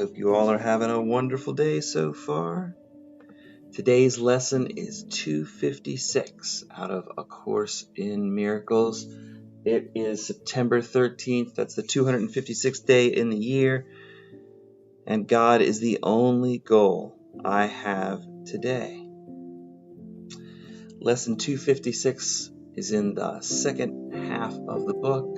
hope you all are having a wonderful day so far. Today's lesson is 256 out of A Course in Miracles. It is September 13th. That's the 256th day in the year. And God is the only goal I have today. Lesson 256 is in the second half of the book.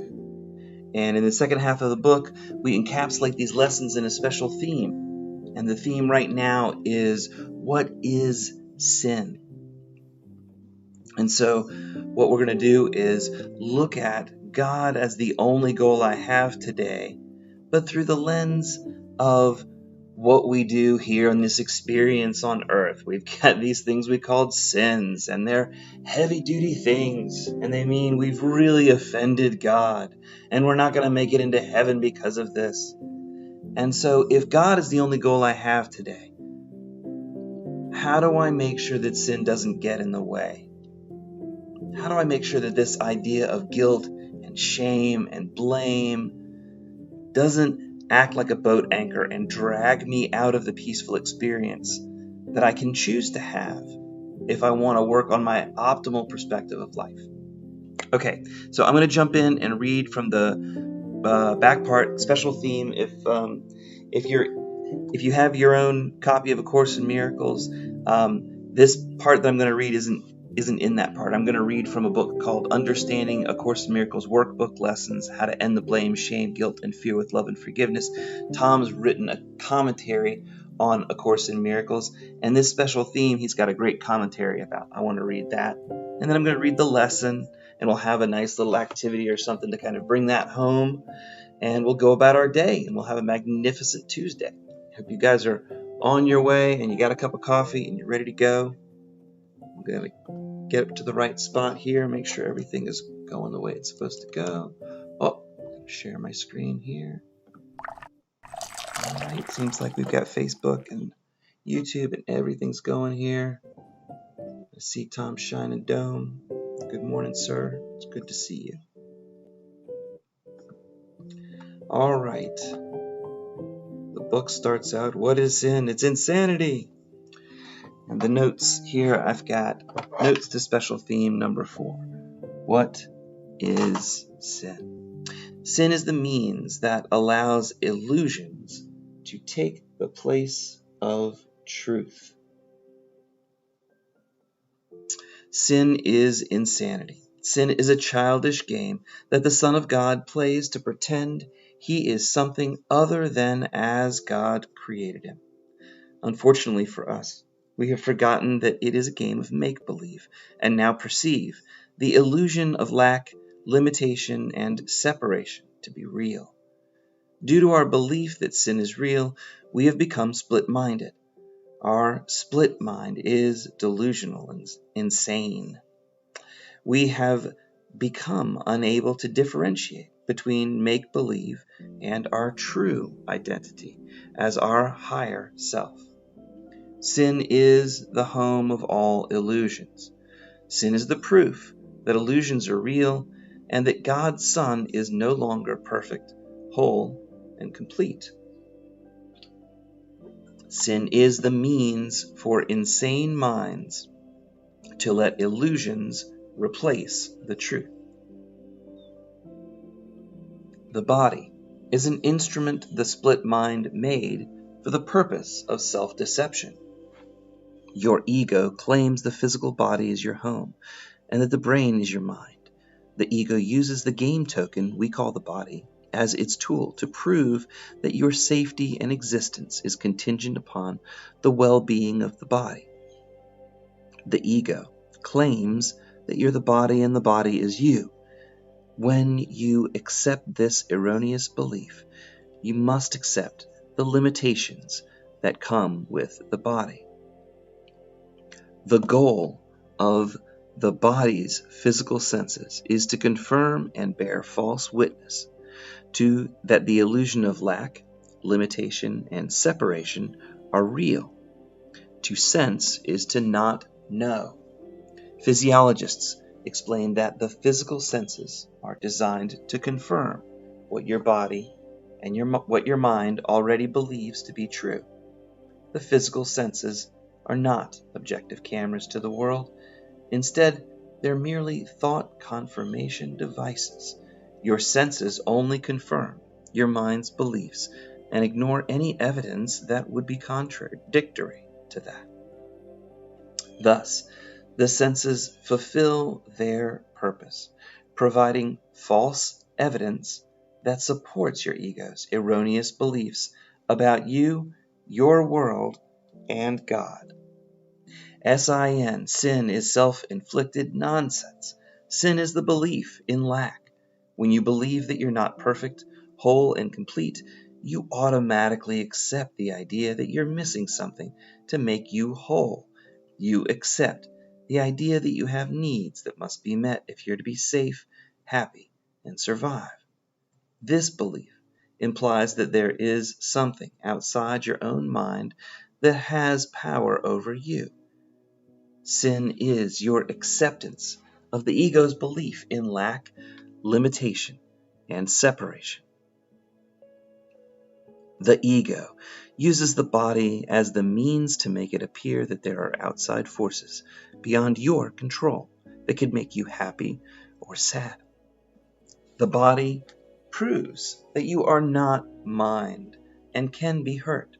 And in the second half of the book, we encapsulate these lessons in a special theme. And the theme right now is, what is sin? And so what we're going to do is look at God as the only goal I have today, but through the lens of what we do here in this experience on earth. We've got these things we called sins, and they're heavy-duty things, and they mean we've really offended God, and we're not going to make it into heaven because of this. And so if God is the only goal I have today, how do I make sure that sin doesn't get in the way? How do I make sure that this idea of guilt and shame and blame doesn't act like a boat anchor and drag me out of the peaceful experience that I can choose to have if I want to work on my optimal perspective of life? Okay, so I'm going to jump in and read from the back part, special theme. If you have your own copy of A Course in Miracles, this part that I'm going to read isn't in that part. I'm going to read from a book called Understanding A Course in Miracles Workbook Lessons, How to End the Blame, Shame, Guilt, and Fear with Love and Forgiveness. Tom's written a commentary on A Course in Miracles, and this special theme he's got a great commentary about. I want to read that. And then I'm going to read the lesson, and we'll have a nice little activity or something to kind of bring that home, and we'll go about our day, and we'll have a magnificent Tuesday. Hope you guys are on your way, and you got a cup of coffee, and you're ready to go. I'm going to get up to the right spot here, make sure everything is going the way it's supposed to go. Oh, share my screen here. All right, seems like we've got Facebook and YouTube and everything's going here. I see Tom Shine and Dome. Good morning, sir. It's good to see you. All right. The book starts out, what is sin? It's insanity. And the notes here, I've got notes to special theme number 4. What is sin? Sin is the means that allows illusions to take the place of truth. Sin is insanity. Sin is a childish game that the Son of God plays to pretend he is something other than as God created him. Unfortunately for us, we have forgotten that it is a game of make-believe, and now perceive the illusion of lack, limitation, and separation to be real. Due to our belief that sin is real, we have become split-minded. Our split mind is delusional and insane. We have become unable to differentiate between make-believe and our true identity as our higher self. Sin is the home of all illusions. Sin is the proof that illusions are real and that God's Son is no longer perfect, whole, and complete. Sin is the means for insane minds to let illusions replace the truth. The body is an instrument the split mind made for the purpose of self-deception. Your ego claims the physical body is your home, and that the brain is your mind. The ego uses the game token we call the body as its tool to prove that your safety and existence is contingent upon the well-being of the body. The ego claims that you're the body and the body is you. When you accept this erroneous belief, you must accept the limitations that come with the body. The goal of the body's physical senses is to confirm and bear false witness to that the illusion of lack, limitation, and separation are real. To sense is to not know. Physiologists explain that the physical senses are designed to confirm what your body and what your mind already believes to be true. The physical senses are not objective cameras to the world. Instead, they're merely thought confirmation devices. Your senses only confirm your mind's beliefs and ignore any evidence that would be contradictory to that. Thus, the senses fulfill their purpose, providing false evidence that supports your ego's erroneous beliefs about you, your world, and God. Sin is self-inflicted nonsense. Sin is the belief in lack. When you believe that you're not perfect, whole, and complete, you automatically accept the idea that you're missing something to make you whole. You accept the idea that you have needs that must be met if you're to be safe, happy, and survive. This belief implies that there is something outside your own mind that has power over you. Sin is your acceptance of the ego's belief in lack, limitation, and separation. The ego uses the body as the means to make it appear that there are outside forces beyond your control that could make you happy or sad. The body proves that you are not mind and can be hurt.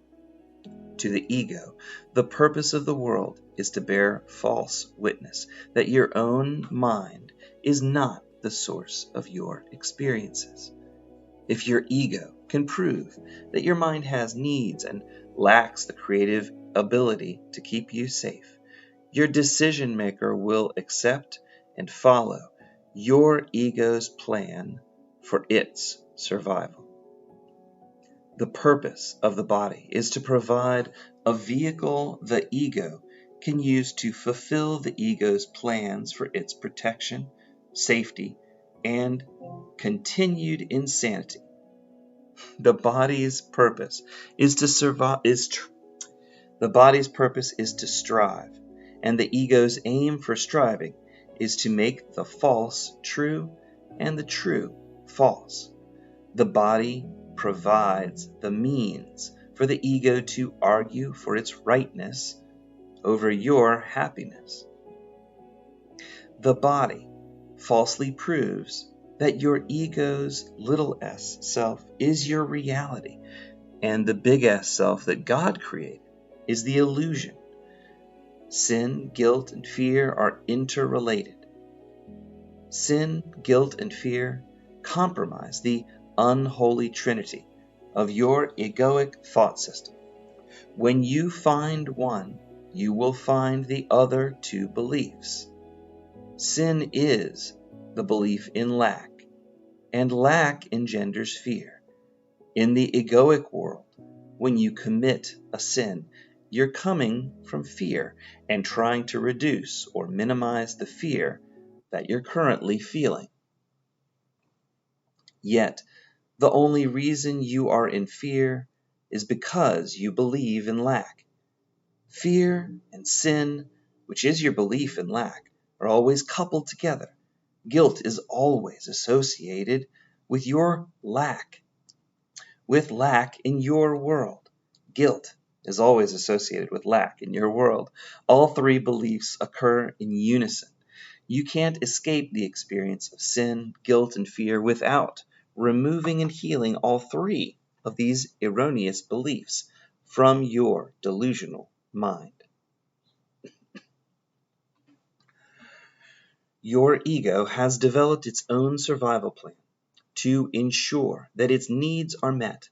To the ego, the purpose of the world is to bear false witness that your own mind is not the source of your experiences. If your ego can prove that your mind has needs and lacks the creative ability to keep you safe, your decision maker will accept and follow your ego's plan for its survival. The purpose of the body is to provide a vehicle the ego can use to fulfill the ego's plans for its protection, safety, and continued insanity. The body's purpose is to survive. The body's purpose is to strive, and the ego's aim for striving is to make the false true and the true false. The body provides the means for the ego to argue for its rightness over your happiness. The body falsely proves that your ego's little s self is your reality, and the big S self that God created is the illusion. Sin, guilt, and fear are interrelated. Sin, guilt, and fear compromise the unholy trinity of your egoic thought system. When you find one, you will find the other two beliefs. Sin is the belief in lack, and lack engenders fear. In the egoic world, when you commit a sin, you're coming from fear and trying to reduce or minimize the fear that you're currently feeling. Yet, the only reason you are in fear is because you believe in lack. Fear and sin, which is your belief in lack, are always coupled together. Guilt is always associated with your lack. With lack in your world. Guilt is always associated with lack in your world. All three beliefs occur in unison. You can't escape the experience of sin, guilt, and fear without removing and healing all three of these erroneous beliefs from your delusional mind. Your ego has developed its own survival plan to ensure that its needs are met.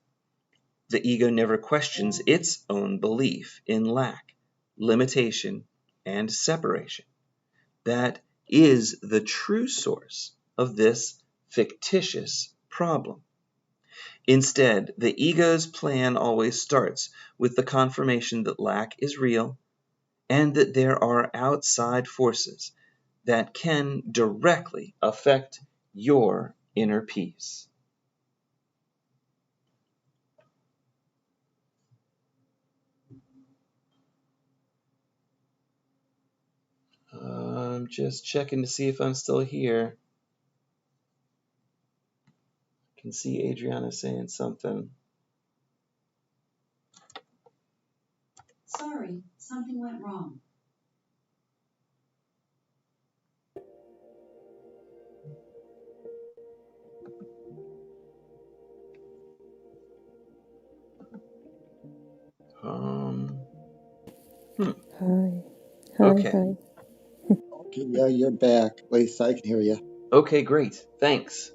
The ego never questions its own belief in lack, limitation, and separation. That is the true source of this fictitious problem. Instead, the ego's plan always starts with the confirmation that lack is real and that there are outside forces that can directly affect your inner peace. I'm just checking to see if I'm still here. can see Adriana saying something. Sorry, something went wrong. Hi. Okay. Hi. Okay, yeah, you're back. At least I can hear you. Okay, great. Thanks.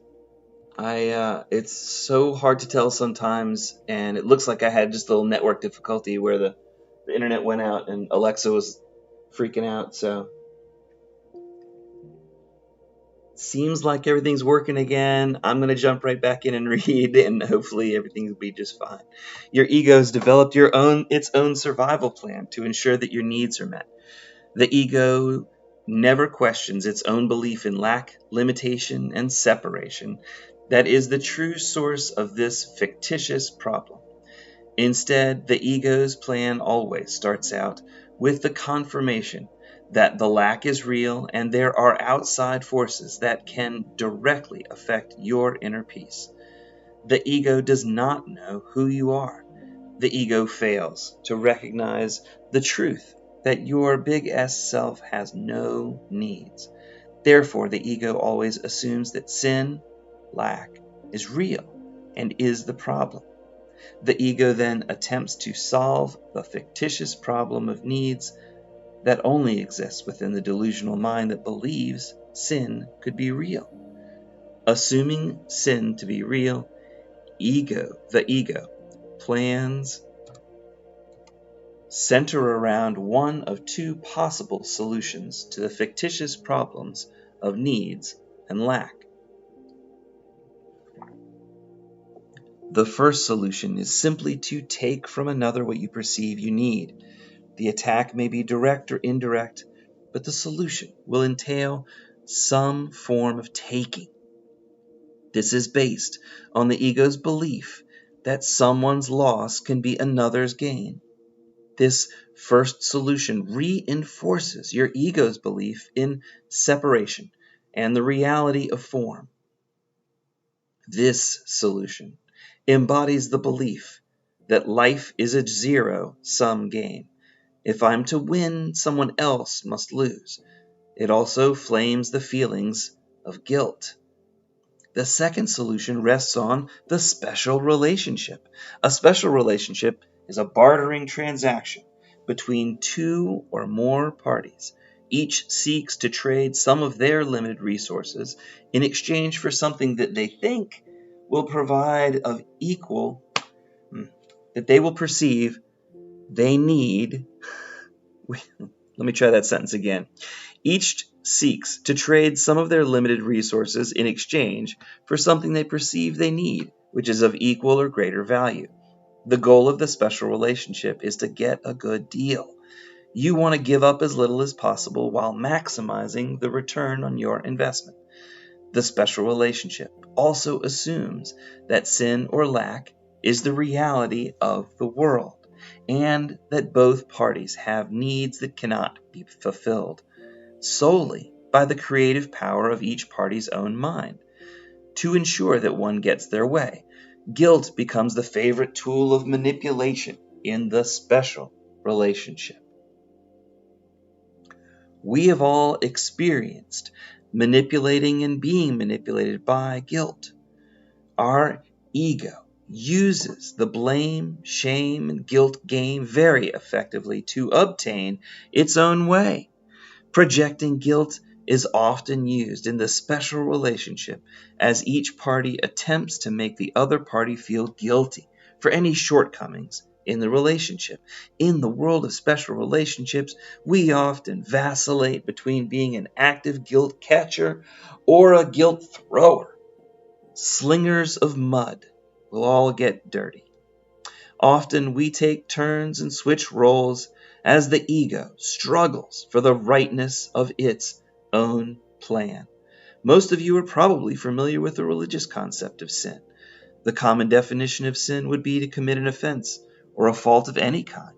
It's so hard to tell sometimes, and it looks like I had just a little network difficulty where the internet went out and Alexa was freaking out, so seems like everything's working again. I'm going to jump right back in and read, and hopefully everything will be just fine. Your ego's developed its own survival plan to ensure that your needs are met. The ego never questions its own belief in lack, limitation, and separation that is the true source of this fictitious problem. Instead, the ego's plan always starts out with the confirmation that the lack is real and there are outside forces that can directly affect your inner peace. The ego does not know who you are. The ego fails to recognize the truth that your big S self has no needs. Therefore, the ego always assumes that sin, lack, is real and is the problem. The ego then attempts to solve the fictitious problem of needs that only exists within the delusional mind that believes sin could be real. Assuming sin to be real, the ego plans center around one of two possible solutions to the fictitious problems of needs and lack. The first solution is simply to take from another what you perceive you need. The attack may be direct or indirect, but the solution will entail some form of taking. This is based on the ego's belief that someone's loss can be another's gain. This first solution reinforces your ego's belief in separation and the reality of form. This solution embodies the belief that life is a zero-sum game. If I'm to win, someone else must lose. It also flames the feelings of guilt. The second solution rests on the special relationship. A special relationship is a bartering transaction between two or more parties. Each seeks to trade some of their limited resources in exchange for something that they think will provide of equal, that they will perceive they need. Let me try that sentence again. Each seeks to trade some of their limited resources in exchange for something they perceive they need, which is of equal or greater value. The goal of the special relationship is to get a good deal. You want to give up as little as possible while maximizing the return on your investment. The special relationship also assumes that sin or lack is the reality of the world, and that both parties have needs that cannot be fulfilled solely by the creative power of each party's own mind. To ensure that one gets their way, guilt becomes the favorite tool of manipulation in the special relationship. We have all experienced manipulating and being manipulated by guilt. Our ego uses the blame, shame, and guilt game very effectively to obtain its own way. Projecting guilt is often used in the special relationship as each party attempts to make the other party feel guilty for any shortcomings in the relationship. In the world of special relationships, we often vacillate between being an active guilt catcher or a guilt thrower. Slingers of mud will all get dirty. Often we take turns and switch roles as the ego struggles for the rightness of its own plan. Most of you are probably familiar with the religious concept of sin. The common definition of sin would be to commit an offense or a fault of any kind.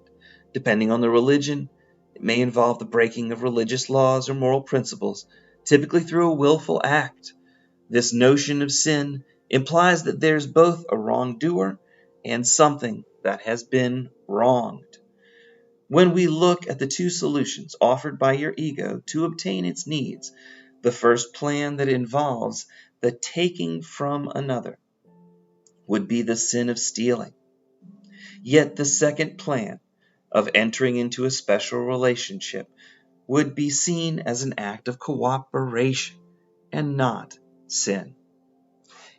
Depending on the religion, it may involve the breaking of religious laws or moral principles, typically through a willful act. This notion of sin implies that there's both a wrongdoer and something that has been wronged. When we look at the two solutions offered by your ego to obtain its needs, the first plan that involves the taking from another would be the sin of stealing. Yet the second plan of entering into a special relationship would be seen as an act of cooperation and not sin.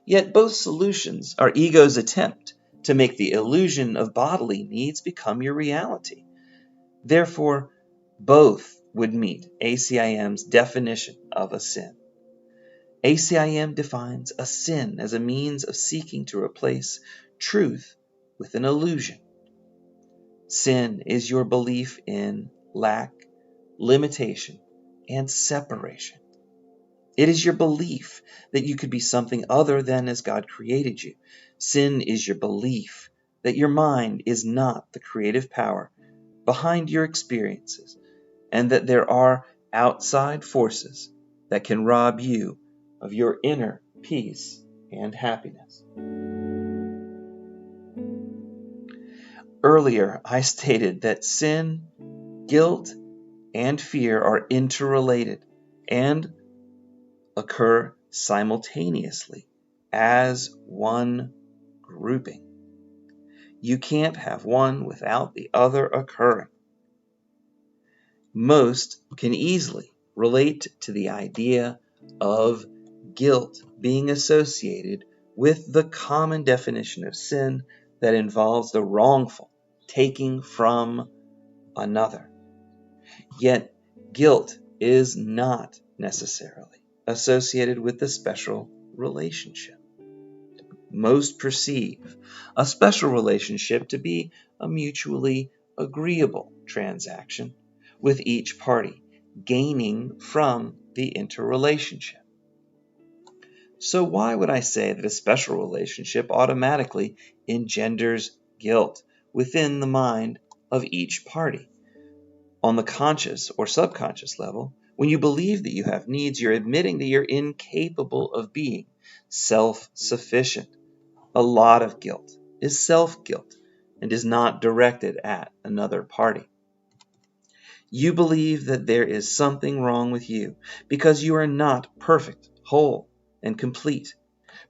Yet both solutions are ego's attempt to make the illusion of bodily needs become your reality. Therefore, both would meet ACIM's definition of a sin. ACIM defines a sin as a means of seeking to replace truth with an illusion. Sin is your belief in lack, limitation, and separation. It is your belief that you could be something other than as God created you. Sin is your belief that your mind is not the creative power behind your experiences, and that there are outside forces that can rob you of your inner peace and happiness. Earlier, I stated that sin, guilt, and fear are interrelated and occur simultaneously as one grouping. You can't have one without the other occurring. Most can easily relate to the idea of guilt being associated with the common definition of sin that involves the wrongful taking from another. Yet guilt is not necessarily associated with the special relationship. Most perceive a special relationship to be a mutually agreeable transaction, with each party gaining from the interrelationship. So why would I say that a special relationship automatically engenders guilt within the mind of each party? On the conscious or subconscious level, when you believe that you have needs, you're admitting that you're incapable of being self-sufficient. A lot of guilt is self-guilt and is not directed at another party. You believe that there is something wrong with you because you are not perfect, whole, and complete.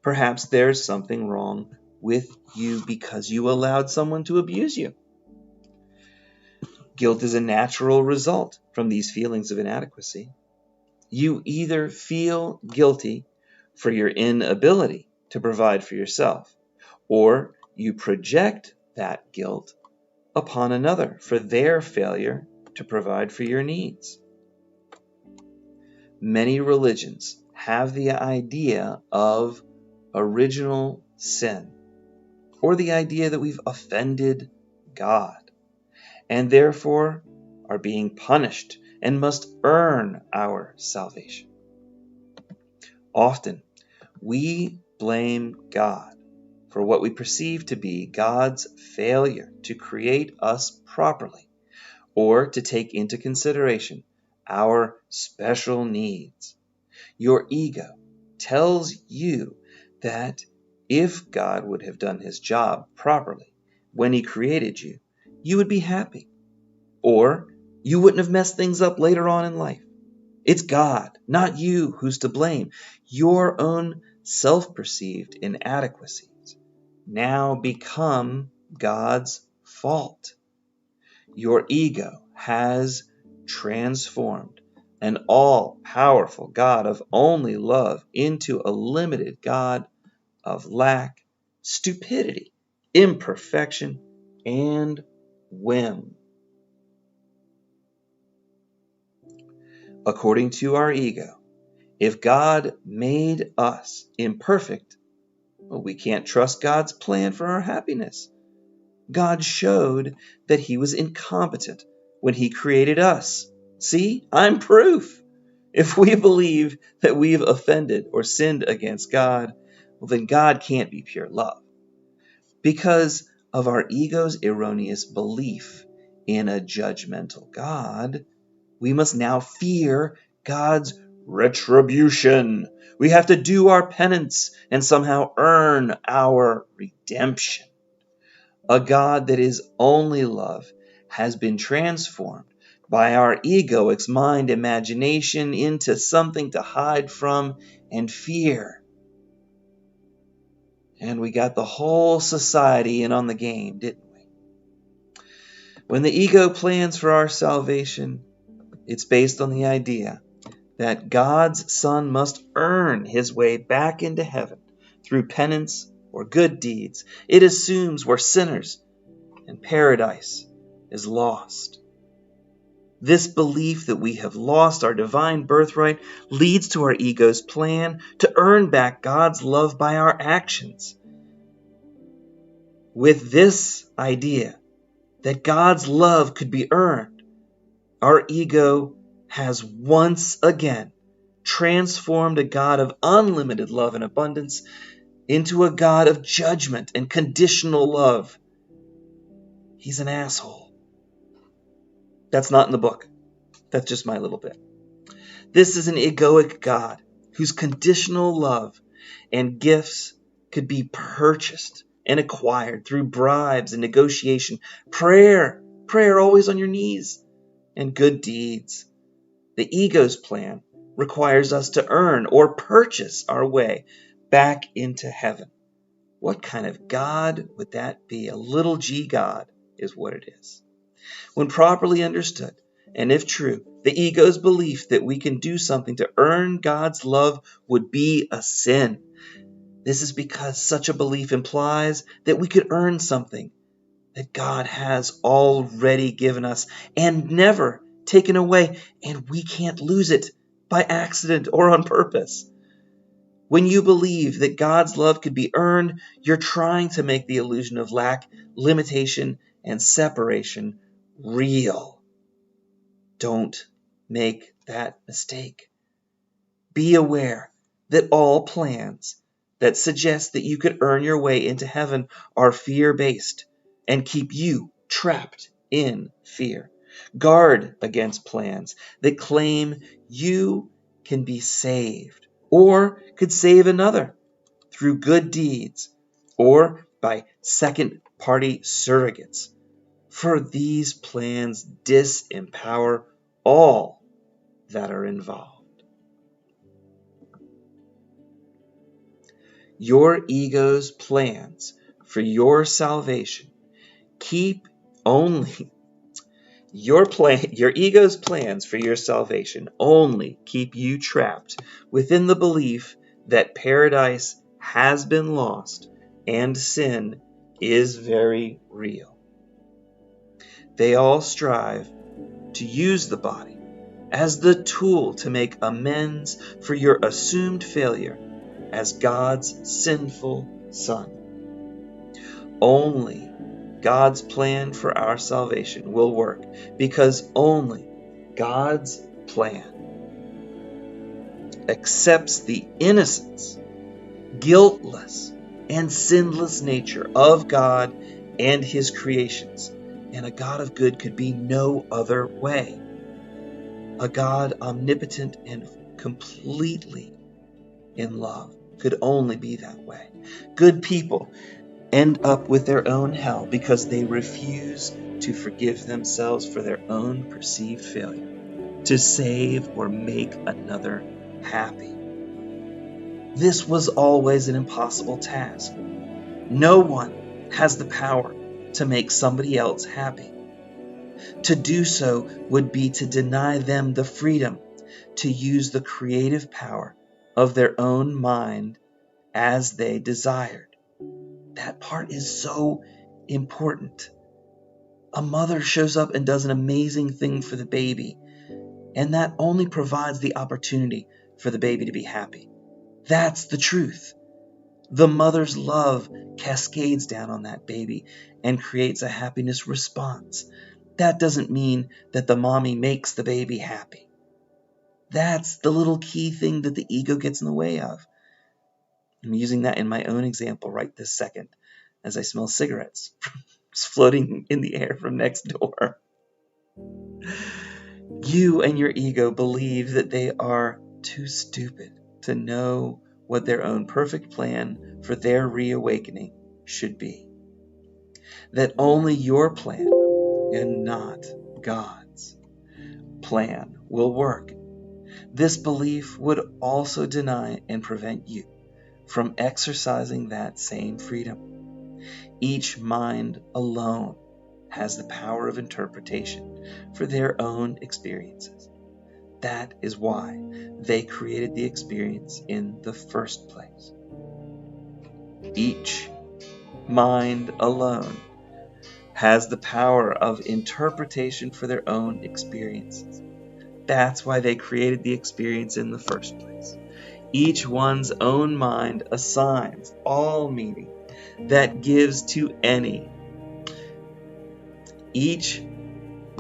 Perhaps there's something wrong with you because you allowed someone to abuse you. Guilt is a natural result from these feelings of inadequacy. You either feel guilty for your inability to provide for yourself, or you project that guilt upon another for their failure to provide for your needs. Many religions have the idea of original sin, or the idea that we've offended God, and therefore are being punished and must earn our salvation. Often, we blame God for what we perceive to be God's failure to create us properly, or to take into consideration our special needs. Your ego tells you that if God would have done his job properly when he created you, you would be happy, or you wouldn't have messed things up later on in life. It's God, not you, who's to blame. Your own self-perceived inadequacies now become God's fault. Your ego has transformed an all-powerful God of only love into a limited God of lack, stupidity, imperfection, and whim. According to our ego, if God made us imperfect, well, we can't trust God's plan for our happiness. God showed that he was incompetent when he created us. See, I'm proof. If we believe that we've offended or sinned against God, well, then God can't be pure love. Because of our ego's erroneous belief in a judgmental God, we must now fear God's retribution. We have to do our penance and somehow earn our redemption. A God that is only love has been transformed by our egoic mind imagination into something to hide from and fear. And we got the whole society in on the game, didn't we? When the ego plans for our salvation, it's based on the idea that God's Son must earn his way back into heaven through penance or good deeds. It assumes we're sinners and paradise is lost. This belief that we have lost our divine birthright leads to our ego's plan to earn back God's love by our actions. With this idea that God's love could be earned, our ego has once again transformed a God of unlimited love and abundance into a God of judgment and conditional love. He's an asshole. That's not in the book. That's just my little bit. This is an egoic God whose conditional love and gifts could be purchased and acquired through bribes and negotiation, prayer always on your knees, and good deeds. The ego's plan requires us to earn or purchase our way back into heaven. What kind of God would that be? A little g God is what it is. When properly understood, and if true, the ego's belief that we can do something to earn God's love would be a sin. This is because such a belief implies that we could earn something that God has already given us and never taken away, and we can't lose it by accident or on purpose. When you believe that God's love could be earned, you're trying to make the illusion of lack, limitation, and separation real. Don't make that mistake. Be aware that all plans that suggest that you could earn your way into heaven are fear-based and keep you trapped in fear. Guard against plans that claim you can be saved or could save another through good deeds or by second-party surrogates. For these plans disempower all that are involved. Your ego's plans for your salvation keep only your ego's plans for your salvation only keep you trapped within the belief that paradise has been lost and sin is very real. They all strive to use the body as the tool to make amends for your assumed failure as God's sinful Son. Only God's plan for our salvation will work because only God's plan accepts the innocence, guiltless, and sinless nature of God and His creations. And a God of good could be no other way. A God omnipotent and completely in love could only be that way. Good people end up with their own hell because they refuse to forgive themselves for their own perceived failure to save or make another happy. This was always an impossible task. No one has the power to make somebody else happy. To do so would be to deny them the freedom to use the creative power of their own mind as they desired. That part is so important. A mother shows up and does an amazing thing for the baby, and that only provides the opportunity for the baby to be happy. That's the truth. The mother's love cascades down on that baby and creates a happiness response. That doesn't mean that the mommy makes the baby happy. That's the little key thing that the ego gets in the way of. I'm using that in my own example right this second as I smell cigarettes floating in the air from next door. You and your ego believe that they are too stupid to know what their own perfect plan for their reawakening should be. That only your plan and not God's plan will work. This belief would also deny and prevent you from exercising that same freedom. Each mind alone has the power of interpretation for their own experiences. That is why they created the experience in the first place. Each mind alone has the power of interpretation for their own experiences. That's why they created the experience in the first place. Each one's own mind assigns all meaning that gives to any. Each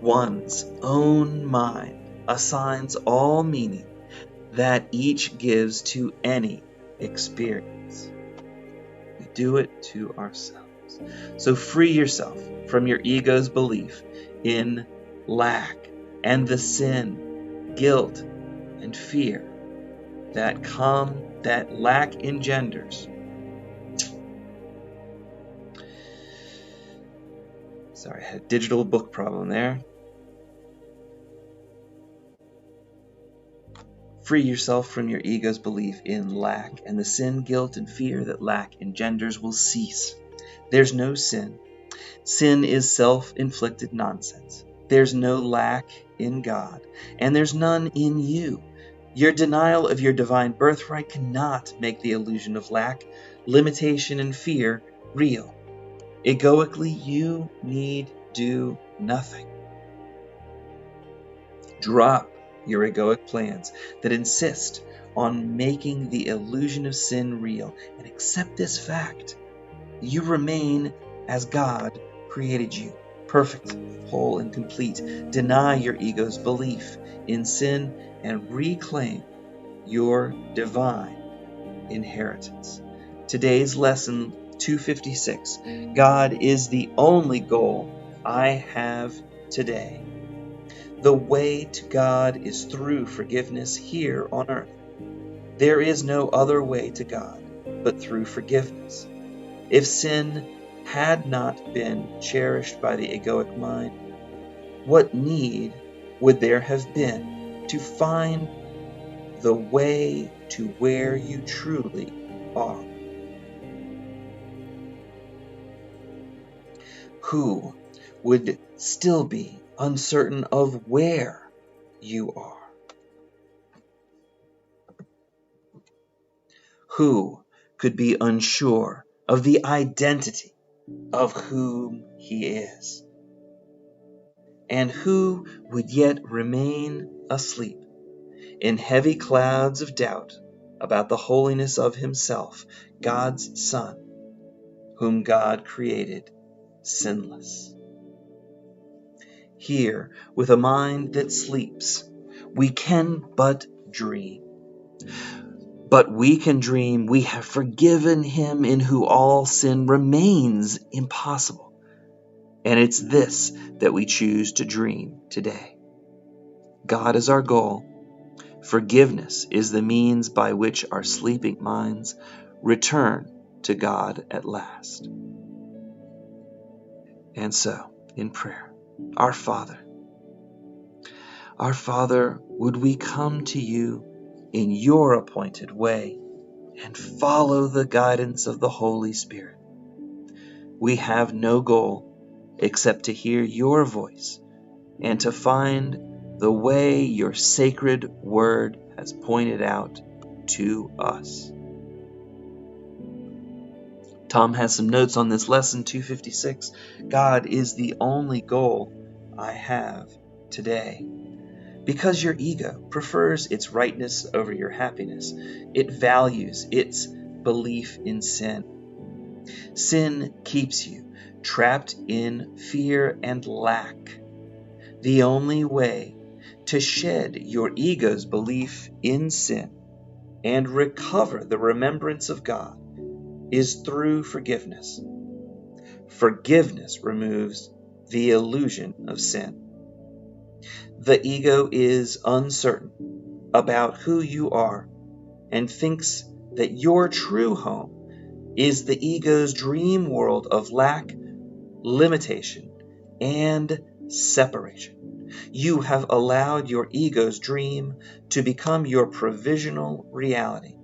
one's own mind assigns all meaning that each gives to any experience. We do it to ourselves. So free yourself from your ego's belief in lack and the sin, guilt, and fear that lack engenders. Sorry, I had a digital book problem there. Free yourself from your ego's belief in lack, and the sin, guilt, and fear that lack engenders will cease. There's no sin. Sin is self-inflicted nonsense. There's no lack in God, and there's none in you. Your denial of your divine birthright cannot make the illusion of lack, limitation, and fear real. Egoically, you need do nothing. Drop your egoic plans that insist on making the illusion of sin real, and accept this fact. You remain as God created you, perfect, whole, and complete. Deny your ego's belief in sin and reclaim your divine inheritance. Today's lesson 256. God is the only goal I have today. The way to God is through forgiveness here on earth. There is no other way to God but through forgiveness. If sin had not been cherished by the egoic mind, what need would there have been to find the way to where you truly are? Who would still be uncertain of where you are? Who could be unsure of the identity of whom he is? And who would yet remain asleep in heavy clouds of doubt about the holiness of himself, God's Son, whom God created sinless? Here, with a mind that sleeps, we can but dream. But we can dream we have forgiven him in whom all sin remains impossible. And it's this that we choose to dream today. God is our goal. Forgiveness is the means by which our sleeping minds return to God at last. And so, in prayer, Our Father, would we come to you in your appointed way and follow the guidance of the Holy Spirit. We have no goal except to hear your voice and to find the way your sacred word has pointed out to us. Tom has some notes on this lesson 256. God is the only goal I have today. Because your ego prefers its rightness over your happiness, it values its belief in sin. Sin keeps you trapped in fear and lack. The only way to shed your ego's belief in sin and recover the remembrance of God is through forgiveness. Forgiveness removes the illusion of sin. The ego is uncertain about who you are and thinks that your true home is the ego's dream world of lack, limitation, and separation. You have allowed your ego's dream to become your provisional reality.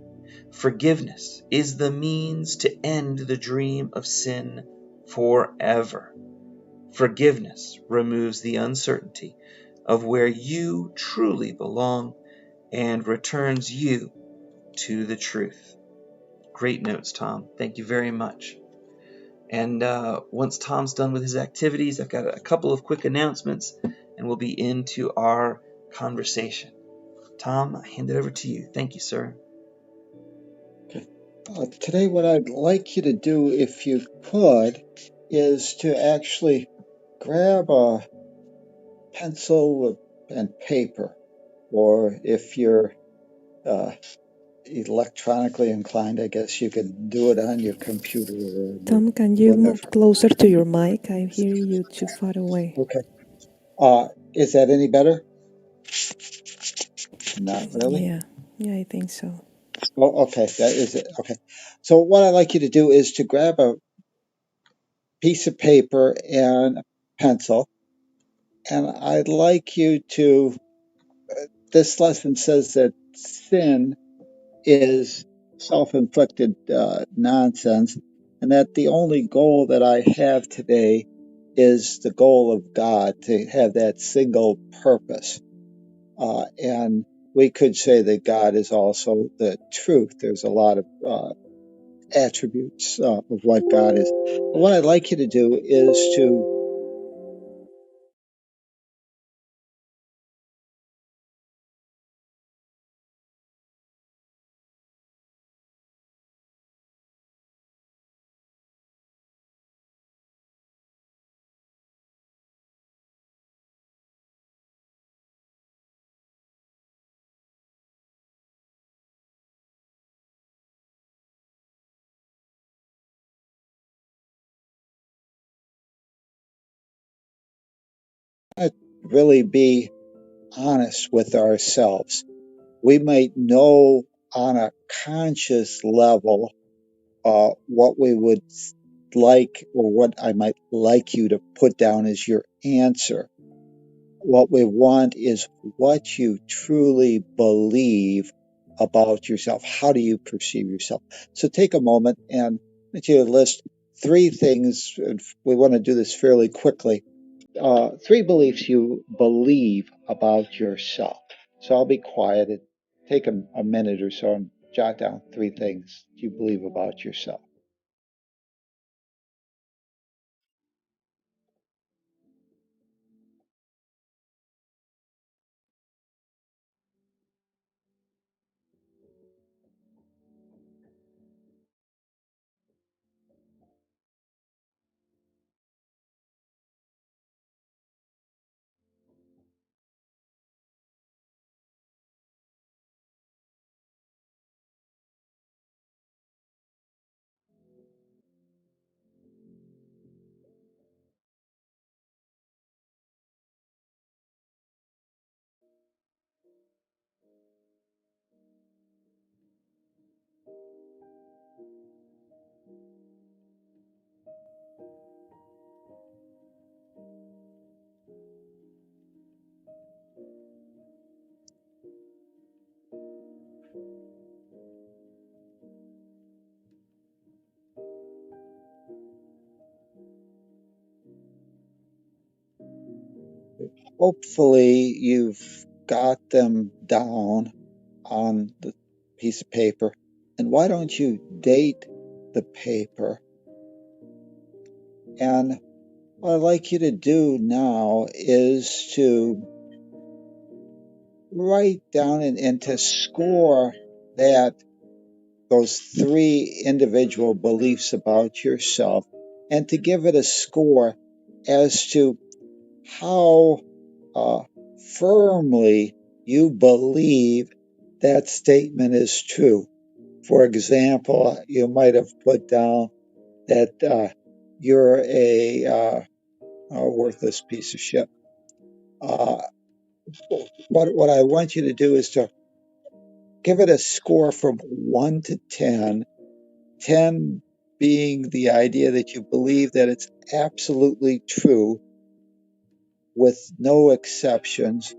Forgiveness is the means to end the dream of sin forever. Forgiveness removes the uncertainty of where you truly belong and returns you to the truth. Great notes, Tom. Thank you very much. And once Tom's done with his activities, I've got a couple of quick announcements and we'll be into our conversation. Tom, I hand it over to you. Thank you, sir. Today, what I'd like you to do, if you could, is to actually grab a pencil and paper, or if you're electronically inclined, I guess you can do it on your computer or Tom, can you whatever. move closer to your mic? I hear you too far away. Okay. Is that any better? Not really. Yeah, I think so. Oh, okay. That is it. Okay. So what I'd like you to do is to grab a piece of paper and a pencil, and I'd like you to. This lesson says that sin is self-inflicted nonsense, and that the only goal that I have today is the goal of God, to have that single purpose. And we could say that God is also the truth. There's a lot of attributes of what God is. But what I'd like you to do is to really be honest with ourselves. We might know on a conscious level what we would like, or what I might like you to put down as your answer. What we want is what you truly believe about yourself. How do you perceive yourself? So take a moment and I want you to list 3 things. We want to do this fairly quickly. 3 beliefs you believe about yourself. So I'll be quiet and take a minute or so and jot down 3 things you believe about yourself. Hopefully you've got them down on the piece of paper. And why don't you date the paper? And what I'd like you to do now is to write down and to score those 3 individual beliefs about yourself, and to give it a score as to how firmly you believe that statement is true. For example, you might have put down that you're a worthless piece of shit. What I want you to do is to give it a score from 1 to 10, 10 being the idea that you believe that it's absolutely true with no exceptions,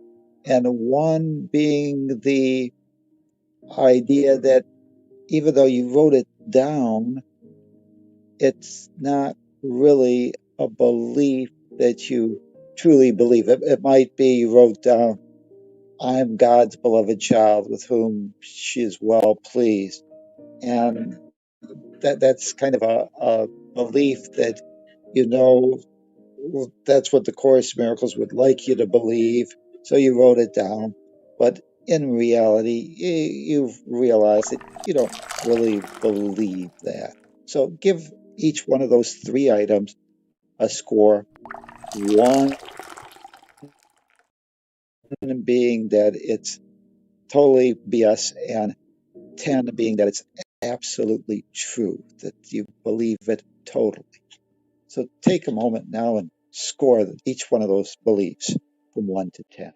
and 1 being the idea that even though you wrote it down, it's not really a belief that you truly believe. It might be you wrote down, I'm God's beloved child with whom she is well pleased. And that's kind of a belief that, you know, that's what the Course in Miracles would like you to believe. So you wrote it down. But in reality, you've realized that you don't really believe that. So give each one of those 3 items a score. 1 being that it's totally BS, and 10 being that it's absolutely true, that you believe it totally. So take a moment now and score each one of those beliefs from 1 to 10.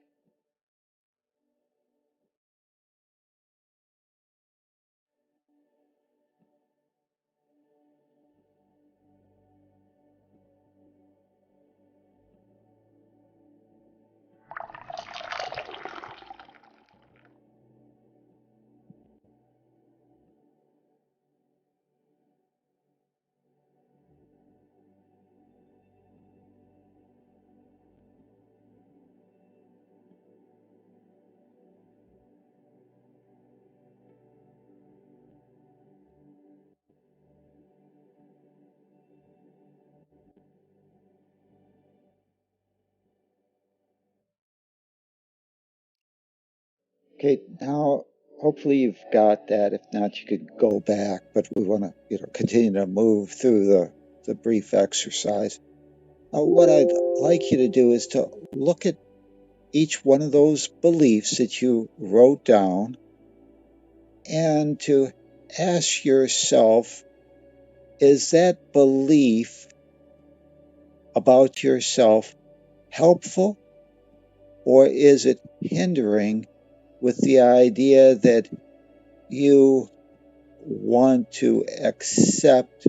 Okay, now hopefully you've got that. If not, you could go back, but we want to continue to move through the brief exercise. Now, what I'd like you to do is to look at each one of those beliefs that you wrote down and to ask yourself, is that belief about yourself helpful, or is it hindering with the idea that you want to accept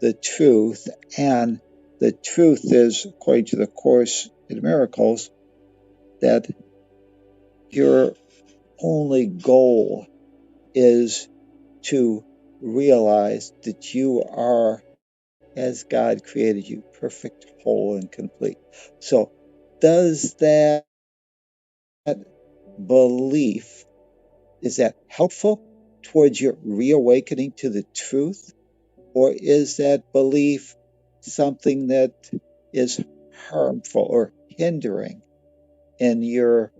the truth? And the truth is, according to the Course in Miracles, that your only goal is to realize that you are, as God created you, perfect, whole, and complete. So does that belief, is that helpful towards your reawakening to the truth? Or is that belief something that is harmful or hindering in your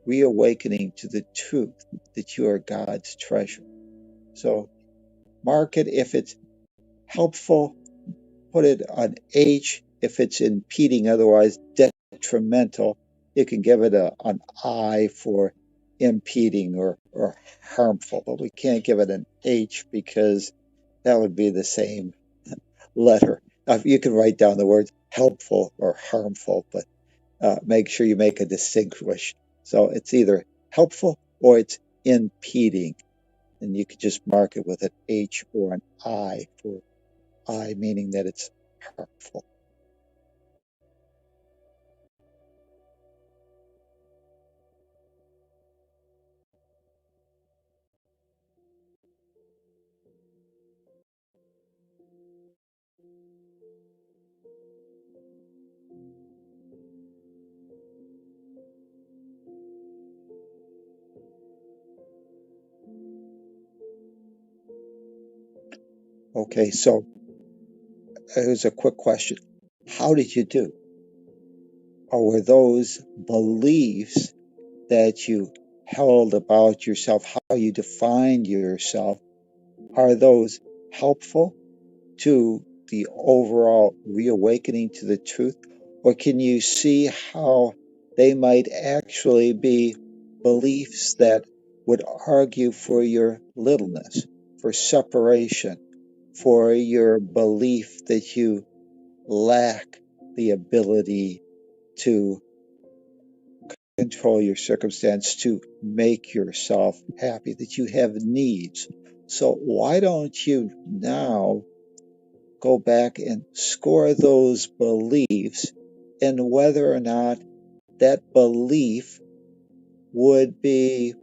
reawakening to the truth that you are God's treasure? So mark it. If it's helpful, put it on H. If it's impeding, otherwise detrimental, you can give it an I for impeding or harmful, but we can't give it an H because that would be the same letter. You can write down the words helpful or harmful, but make sure you make a distinguish. So it's either helpful or it's impeding, and you could just mark it with an H or an I for I, meaning that it's harmful. Okay, so here's a quick question. How did you do? Or were those beliefs that you held about yourself, how you defined yourself, are those helpful to the overall reawakening to the truth? Or can you see how they might actually be beliefs that would argue for your littleness, for separation, for your belief that you lack the ability to control your circumstance to make yourself happy, that you have needs. So why don't you now go back and score those beliefs and whether or not that belief would be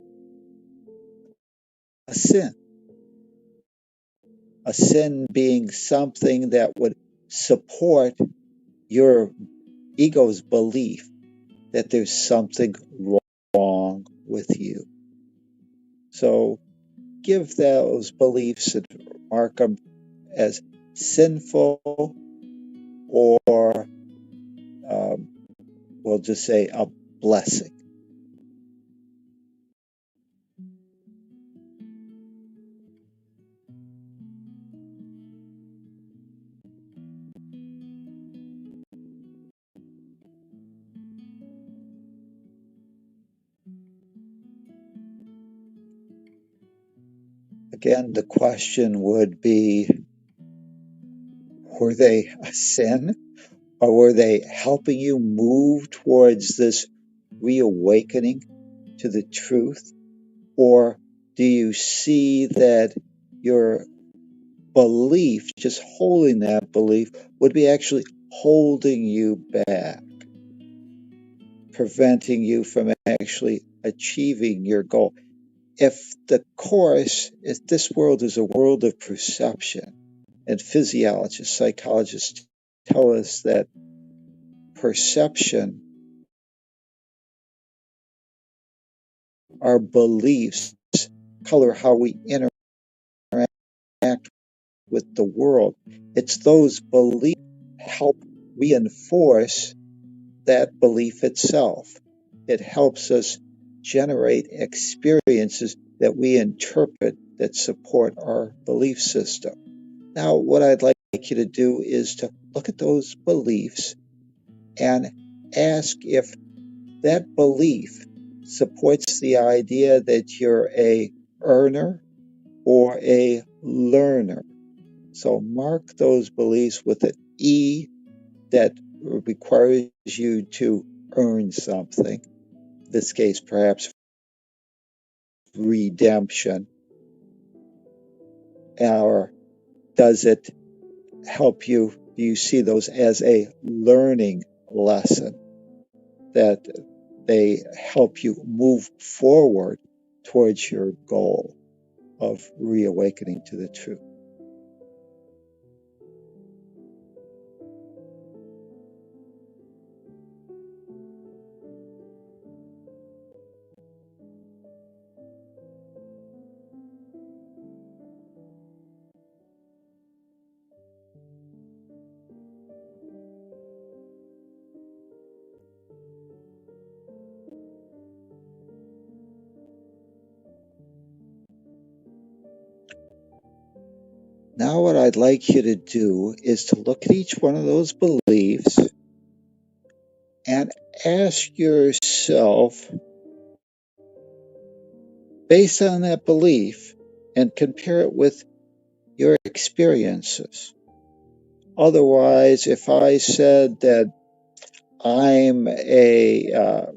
a sin? A sin being something that would support your ego's belief that there's something wrong with you. So give those beliefs and mark them as sinful, or we'll just say a blessing. Again, the question would be, were they a sin, or were they helping you move towards this reawakening to the truth? Or do you see that your belief, just holding that belief, would be actually holding you back, preventing you from actually achieving your goal? If this world is a world of perception, and physiologists, psychologists tell us that perception, our beliefs, color how we interact with the world. It's those beliefs help reinforce that belief itself. It helps us generate experiences that we interpret that support our belief system. Now, what I'd like you to do is to look at those beliefs and ask if that belief supports the idea that you're a earner or a learner. So mark those beliefs with an E that requires you to earn something. In this case, perhaps redemption. Or does it help you? Do you see those as a learning lesson, that they help you move forward towards your goal of reawakening to the truth? Now, what I'd like you to do is to look at each one of those beliefs and ask yourself, based on that belief, and compare it with your experiences. Otherwise, if I said that I'm a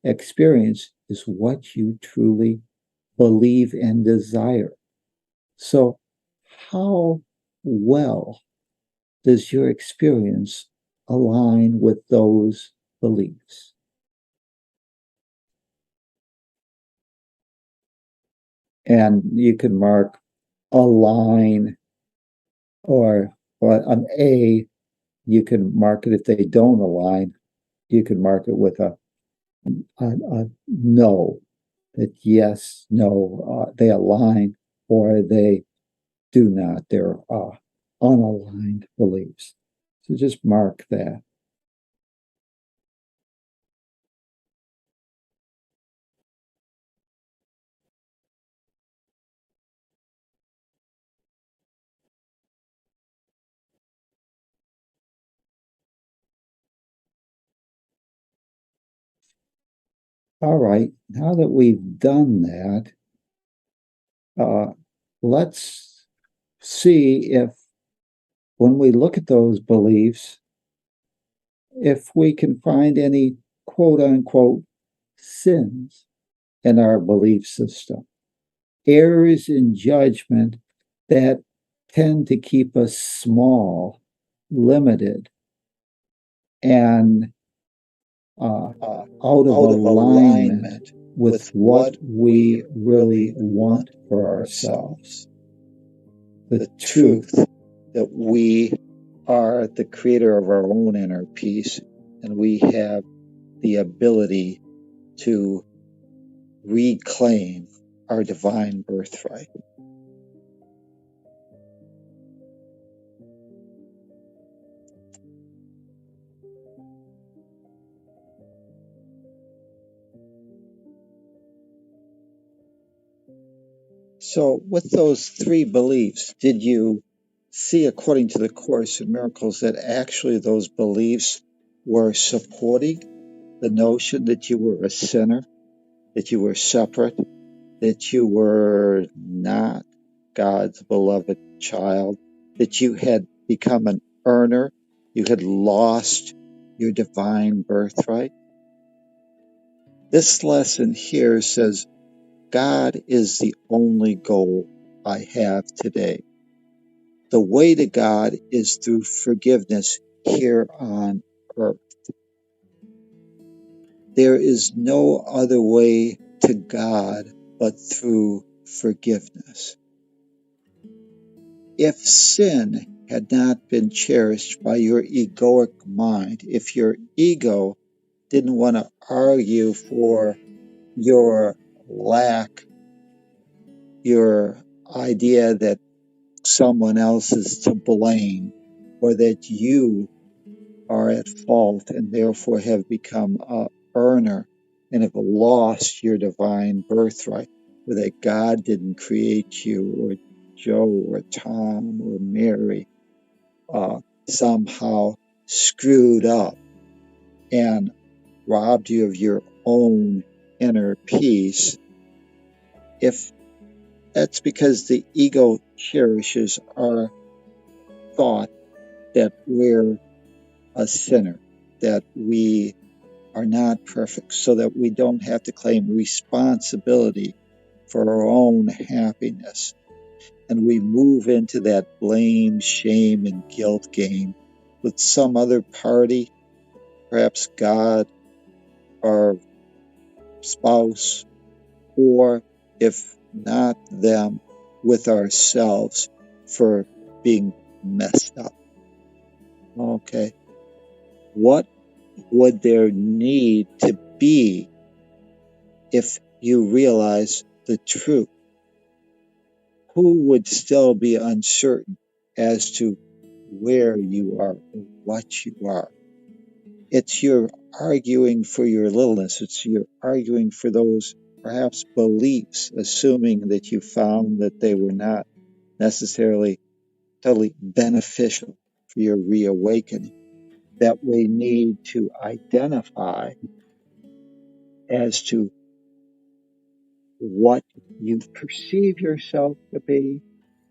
experience is what you truly believe and desire. So, how well does your experience align with those beliefs? And you can mark a line or an A. You can mark it if they don't align. You can mark it with a no, that yes, no, they align or they do not. They're unaligned beliefs. So just mark that. All right, now that we've done that, let's see if when we look at those beliefs, if we can find any quote unquote sins in our belief system, errors in judgment that tend to keep us small, limited, and out of alignment with what we really want for ourselves. The truth that we are the creator of our own inner peace, and we have the ability to reclaim our divine birthright. So, with those three beliefs, did you see, according to the Course in Miracles, that actually those beliefs were supporting the notion that you were a sinner, that you were separate, that you were not God's beloved child, that you had become an earner, you had lost your divine birthright? This lesson here says, God is the only goal I have today. The way to God is through forgiveness here on earth. There is no other way to God but through forgiveness. If sin had not been cherished by your egoic mind, if your ego didn't want to argue for your lack, your idea that someone else is to blame, or that you are at fault and therefore have become a earner and have lost your divine birthright, or that God didn't create you, or Joe or Tom or Mary somehow screwed up and robbed you of your own inner peace. If that's because the ego cherishes our thought that we're a sinner, that we are not perfect, so that we don't have to claim responsibility for our own happiness. And we move into that blame, shame, and guilt game with some other party, perhaps God, our spouse, or if not them, with ourselves for being messed up. Okay. What would there need to be if you realize the truth? Who would still be uncertain as to where you are or what you are? It's your arguing for your littleness. It's your arguing for those perhaps beliefs, assuming that you found that they were not necessarily totally beneficial for your reawakening, that we need to identify as to what you perceive yourself to be,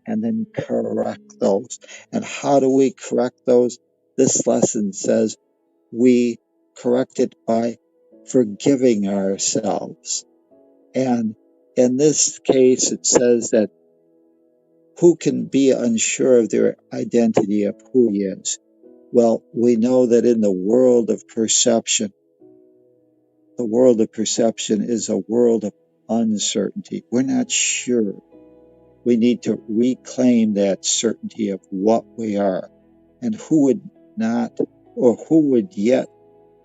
and then correct those. And how do we correct those? This lesson says we correct it by forgiving ourselves. And in this case, it says that who can be unsure of their identity of who he is? Well, we know that in the world of perception is a world of uncertainty. We're not sure. We need to reclaim that certainty of what we are. And who would not, or who would yet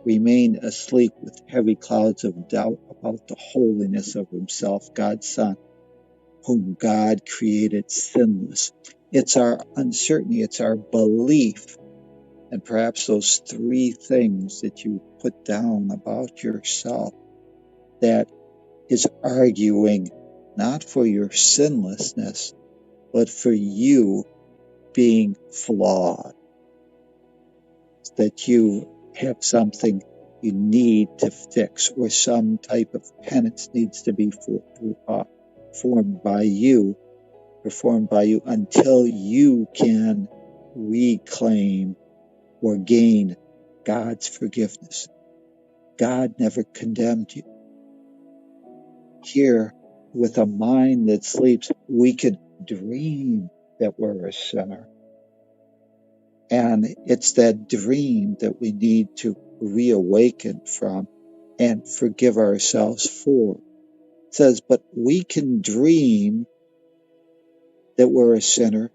remain asleep with heavy clouds of doubt about the holiness of himself, God's Son, whom God created sinless? It's our uncertainty, it's our belief, and perhaps those three things that you put down about yourself that is arguing not for your sinlessness, but for you being flawed, that you have something you need to fix, or some type of penance needs to be performed by you until you can reclaim or gain God's forgiveness. God never condemned you. Here, with a mind that sleeps, we could dream that we're a sinner. And it's that dream that we need to reawaken from and forgive ourselves for. It says, but we can dream that we're a sinner,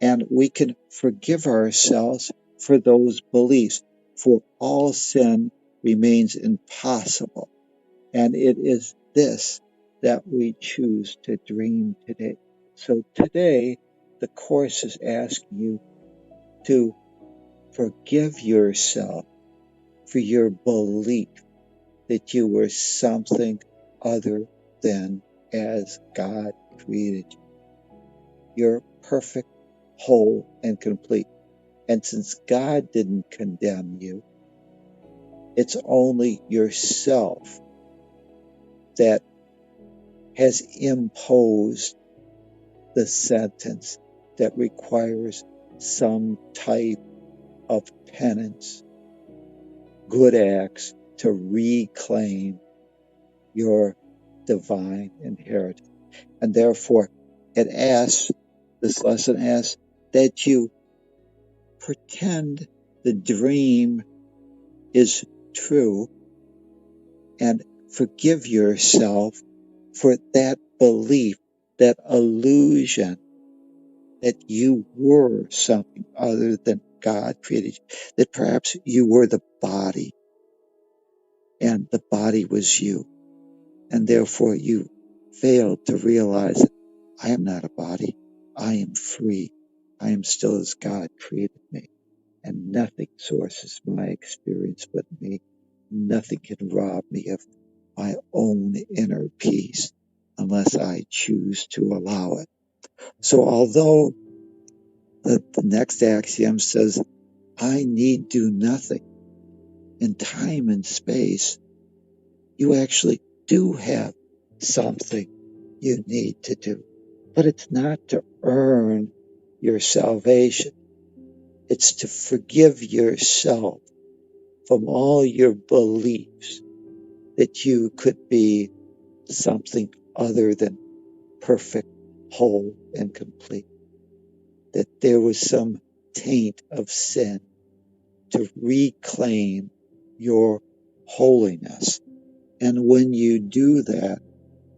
and we can forgive ourselves for those beliefs. For all sin remains impossible. And it is this that we choose to dream today. So today, the Course is asking you to forgive yourself for your belief that you were something other than as God created you. You're perfect, whole, and complete. And since God didn't condemn you, it's only yourself that has imposed the sentence that requires some type of penance, good acts to reclaim your divine inheritance. And therefore, this lesson asks that you pretend the dream is true and forgive yourself for that belief, that illusion that you were something other than God created you, that perhaps you were the body and the body was you, and therefore you failed to realize that I am not a body, I am free, I am still as God created me, and nothing sources my experience but me. Nothing can rob me of my own inner peace unless I choose to allow it. So although the next axiom says, I need do nothing, in time and space, you actually do have something you need to do. But it's not to earn your salvation. It's to forgive yourself from all your beliefs that you could be something other than perfect, whole, and complete. That there was some taint of sin, to reclaim your holiness. And when you do that,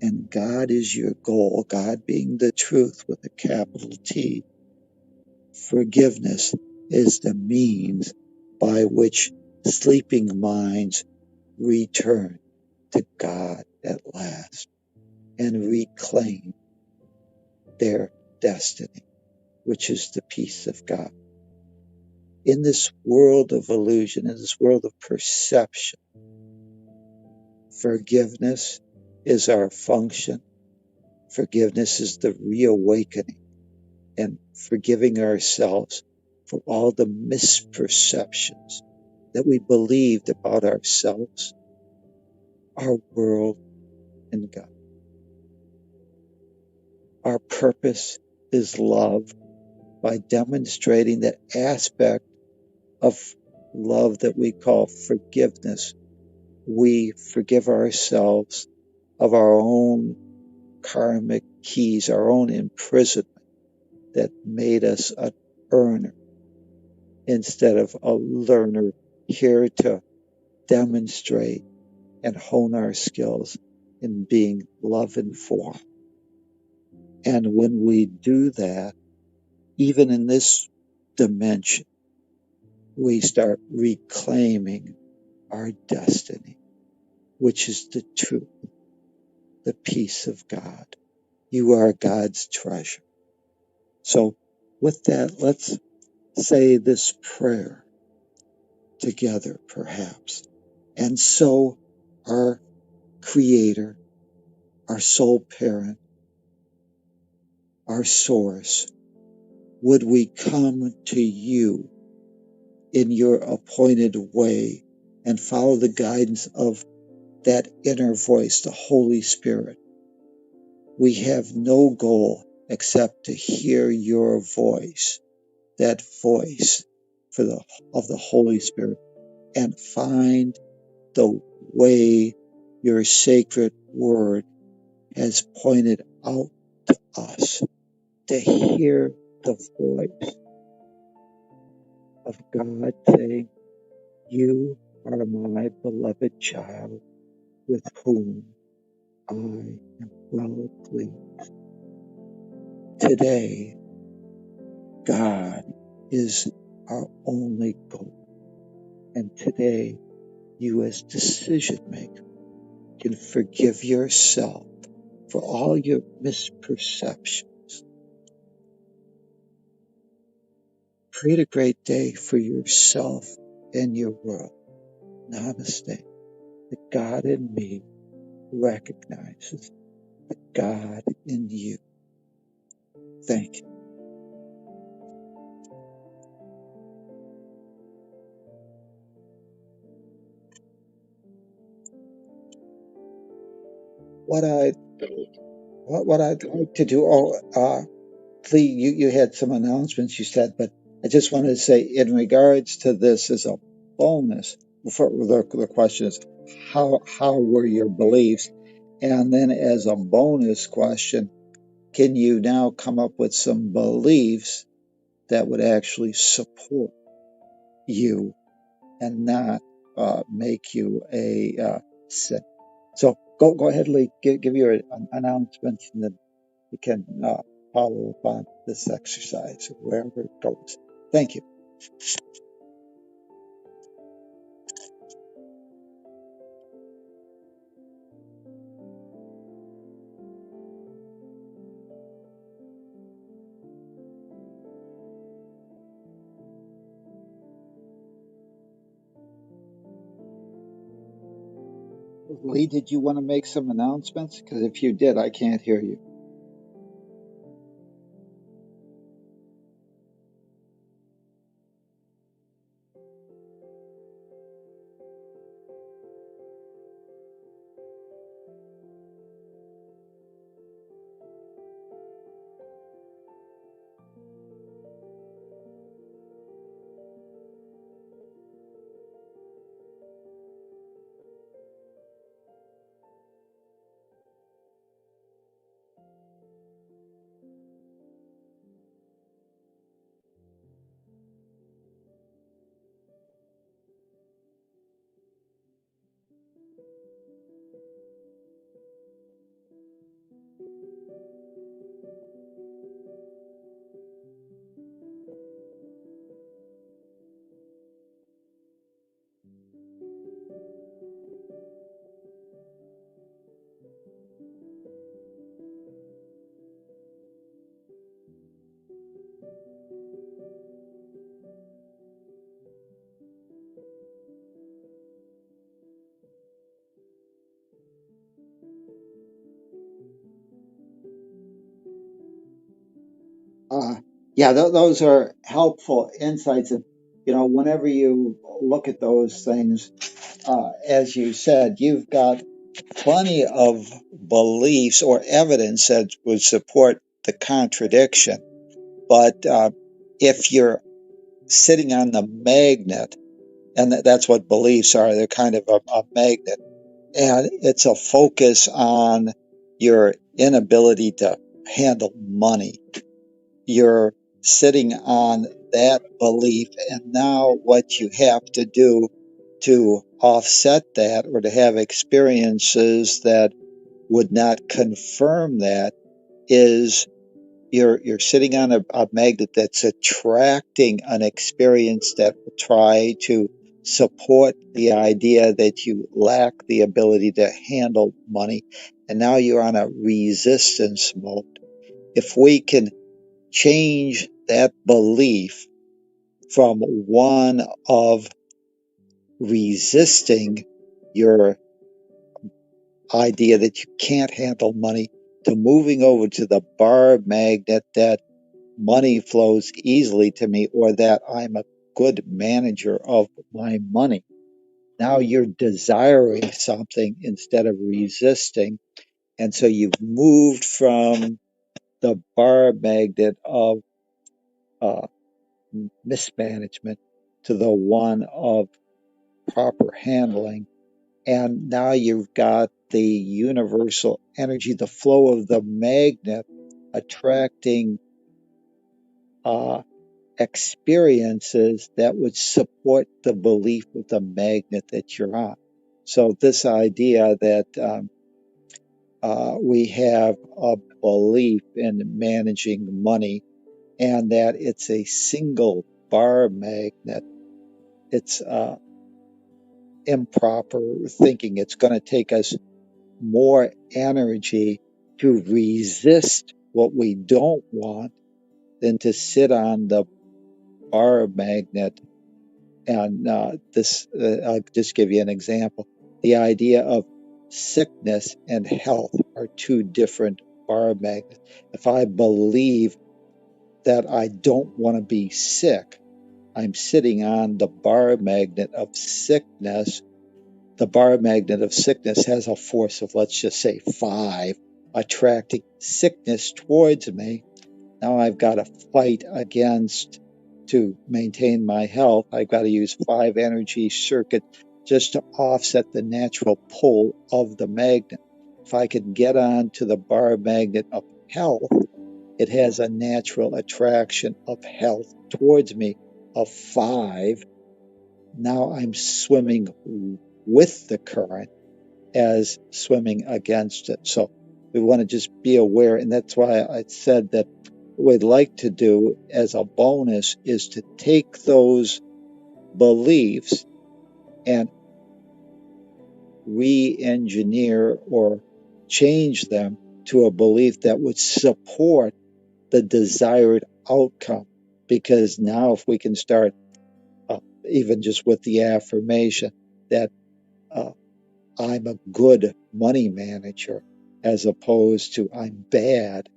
and God is your goal, God being the truth with a capital T, forgiveness is the means by which sleeping minds return to God at last and reclaim their destiny, which is the peace of God. In this world of illusion, in this world of perception, forgiveness is our function. Forgiveness is the reawakening and forgiving ourselves for all the misperceptions that we believed about ourselves, our world, and God. Our purpose is love, by demonstrating that aspect of love that we call forgiveness we forgive ourselves of our own karmic keys, our own imprisonment that made us an earner instead of a learner, here to demonstrate and hone our skills in being love informed. And when we do that, even in this dimension, we start reclaiming our destiny, which is the truth, the peace of God. You are God's treasure. So with that, let's say this prayer together, perhaps. And so our Creator, our soul parent, our source, would we come to you in your appointed way and follow the guidance of that inner voice, the Holy Spirit. We have no goal except to hear your voice, that voice of the Holy Spirit, and find the way your sacred word has pointed out to us, to hear the voice of God saying, "You are my beloved child with whom I am well pleased." Today, God is our only goal. And today, you as decision maker can forgive yourself for all your misperceptions. Create a great day for yourself and your world. Namaste. The God in me recognizes the God in you. Thank you. What I'd like to do, Lee, you had some announcements you said, but I just wanted to say in regards to this as a bonus, for the question is, how were your beliefs? And then as a bonus question, can you now come up with some beliefs that would actually support you and not make you a sin? So go ahead, Lee, give your announcements, and then you can follow up on this exercise wherever it goes. Thank you. Lee, did you want to make some announcements? Because if you did, I can't hear you. Uh, yeah, those are helpful insights. And, whenever you look at those things, as you said, you've got plenty of beliefs or evidence that would support the contradiction. But if you're sitting on the magnet And that's what beliefs are. They're kind of a magnet. And it's a focus on your inability to handle money. You're sitting on that belief, and now what you have to do to offset that or to have experiences that would not confirm that is you're sitting on a magnet that's attracting an experience that will try to support the idea that you lack the ability to handle money, and now you're on a resistance mode. If we can change that belief from one of resisting your idea that you can't handle money to moving over to the bar magnet that money flows easily to me or that I'm a good manager of my money. Now you're desiring something instead of resisting. And so you've moved from the bar magnet of uh, mismanagement to the one of proper handling. And now you've got the universal energy, the flow of the magnet attracting uh, experiences that would support the belief of the magnet that you're on. So, this idea that we have a belief in managing money and that it's a single bar magnet, it's improper thinking. It's going to take us more energy to resist what we don't want than to sit on the bar magnet. And I'll just give you an example. The idea of sickness and health are two different bar magnets. If I believe that I don't want to be sick, I'm sitting on the bar magnet of sickness. The bar magnet of sickness has a force of, let's just say, 5, attracting sickness towards me. Now I've got to fight against to maintain my health. I've got to use 5 energy circuits just to offset the natural pull of the magnet. If I can get on to the bar magnet of health, it has a natural attraction of health towards me of 5. Now I'm swimming with the current as swimming against it. So we want to just be aware. And that's why I said that what we'd like to do as a bonus is to take those beliefs and re-engineer or change them to a belief that would support the desired outcome. Because now if we can start even just with the affirmation that I'm a good money manager as opposed to I'm bad,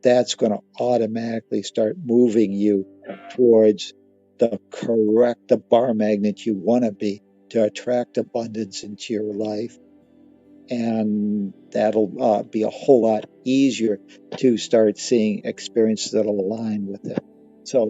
that's going to automatically start moving you towards the bar magnet you want to be to attract abundance into your life. And that'll be a whole lot easier to start seeing experiences that'll align with it. So,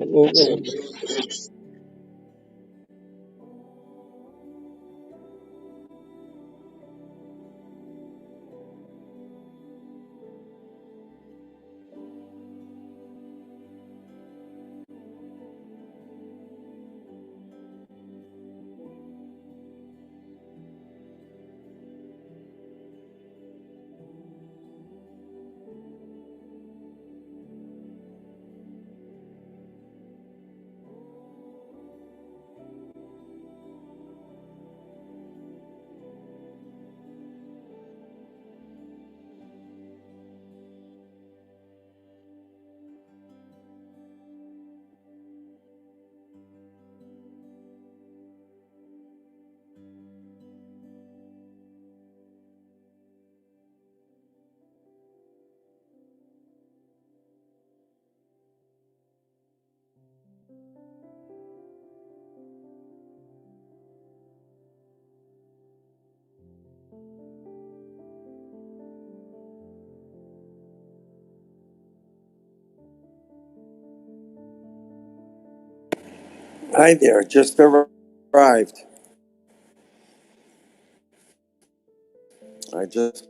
Hi there, just a Arrived. I just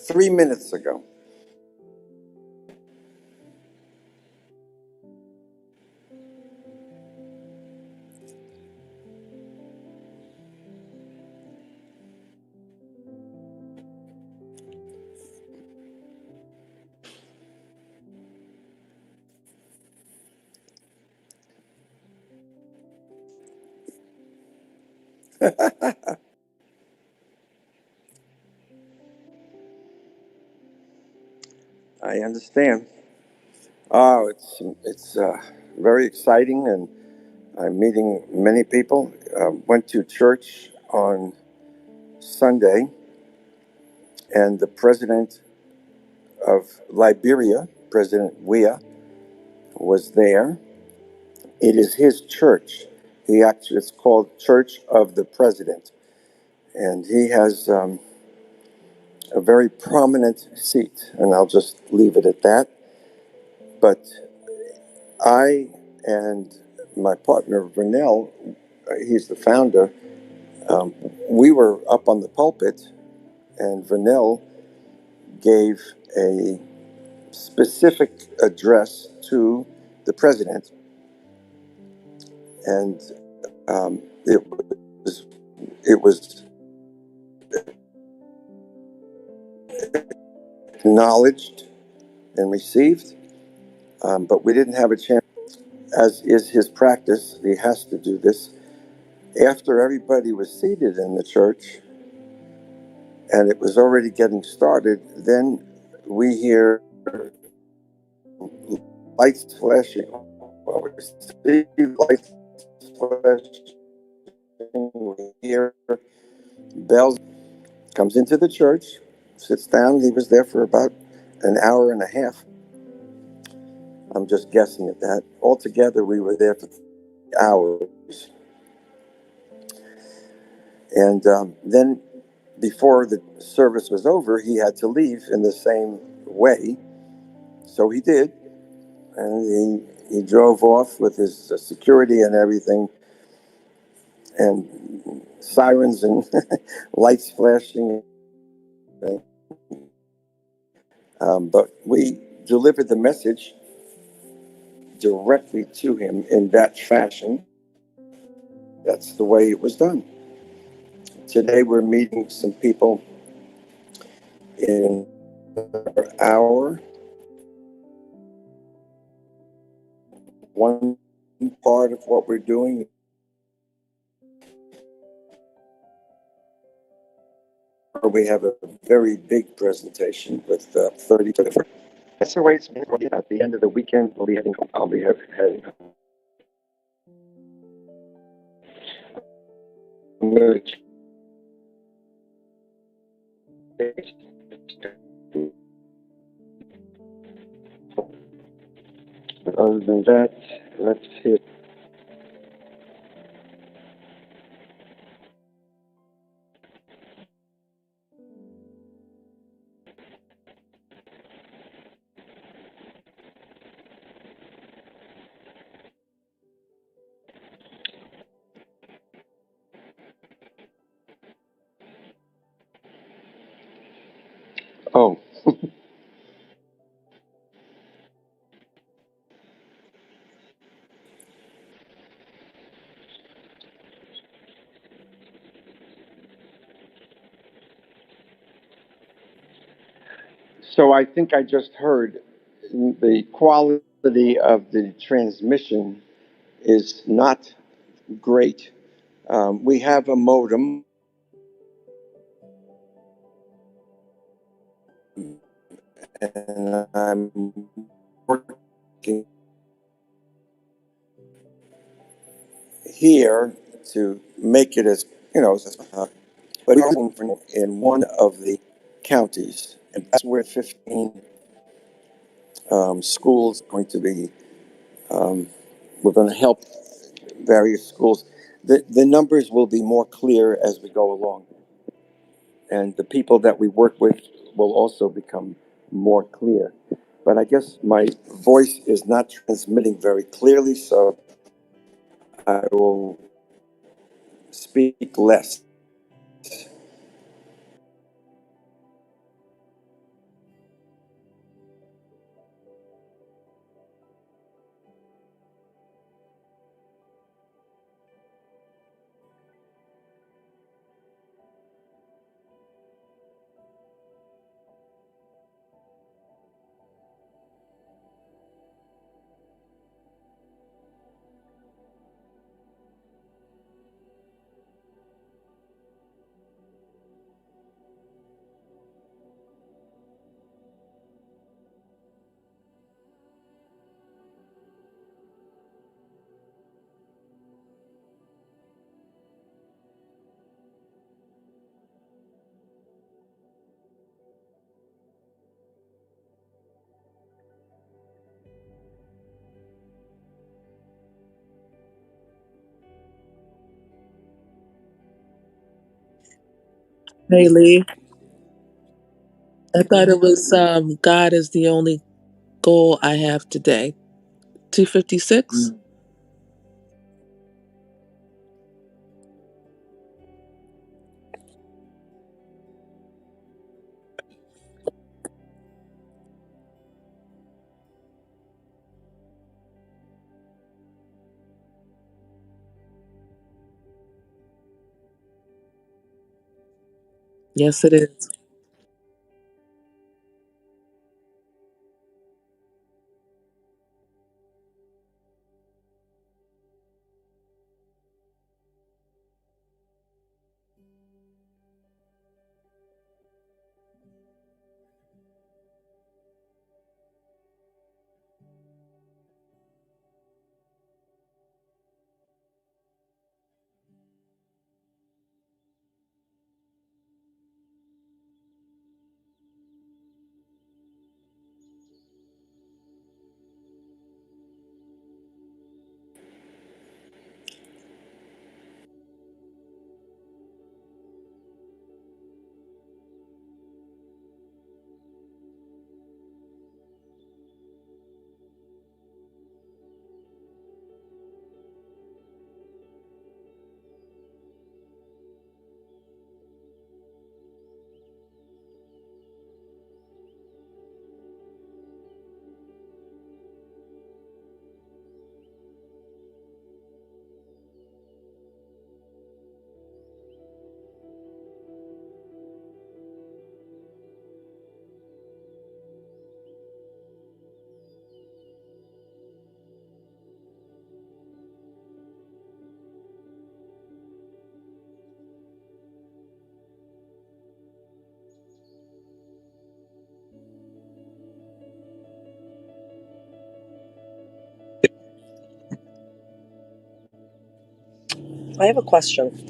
3 minutes ago. I understand. Oh, it's very exciting, and I'm meeting many people. Went to church on Sunday, and the president of Liberia, President Weah, was there. It is his church. It's called Church of the President, and he has a very prominent seat. And I'll just leave it at that. But I and my partner Vernell, he's the founder. Um, we were up on the pulpit, and Vernell gave a specific address to the president, and um, it was acknowledged and received, but we didn't have a chance. As is his practice, he has to do this after everybody was seated in the church, and it was already getting started. Then we hear lights flashing. Well, we see lights flashing. We hear bells. Comes into the church, sits down. He was there for about an hour and a half. I'm just guessing at that. Altogether, we were there for hours. And then, before the service was over, he had to leave in the same way. So he did. And he drove off with his security and everything, and sirens and lights flashing. But we delivered the message directly to him in that fashion. That's the way it was done. Today we're meeting some people in an hour. One part of what we're doing, we have a very big presentation with 30 to 40. That's the way it's been. At the end of the weekend, I'll be heading home. I'm going to. But other than that, let's hit. Oh, so I think I just heard the quality of the transmission is not great. We have a modem, and I'm working here to make it as but we're in one of the counties, and that's where 15 schools are going to be. Um, we're going to help various schools. The numbers will be more clear as we go along, and the people that we work with will also become more clear. but I guess my voice is not transmitting very clearly, so I will speak less. Hey Lee, I thought it was God is the only goal I have today. 256? Yes, it is. I have a question.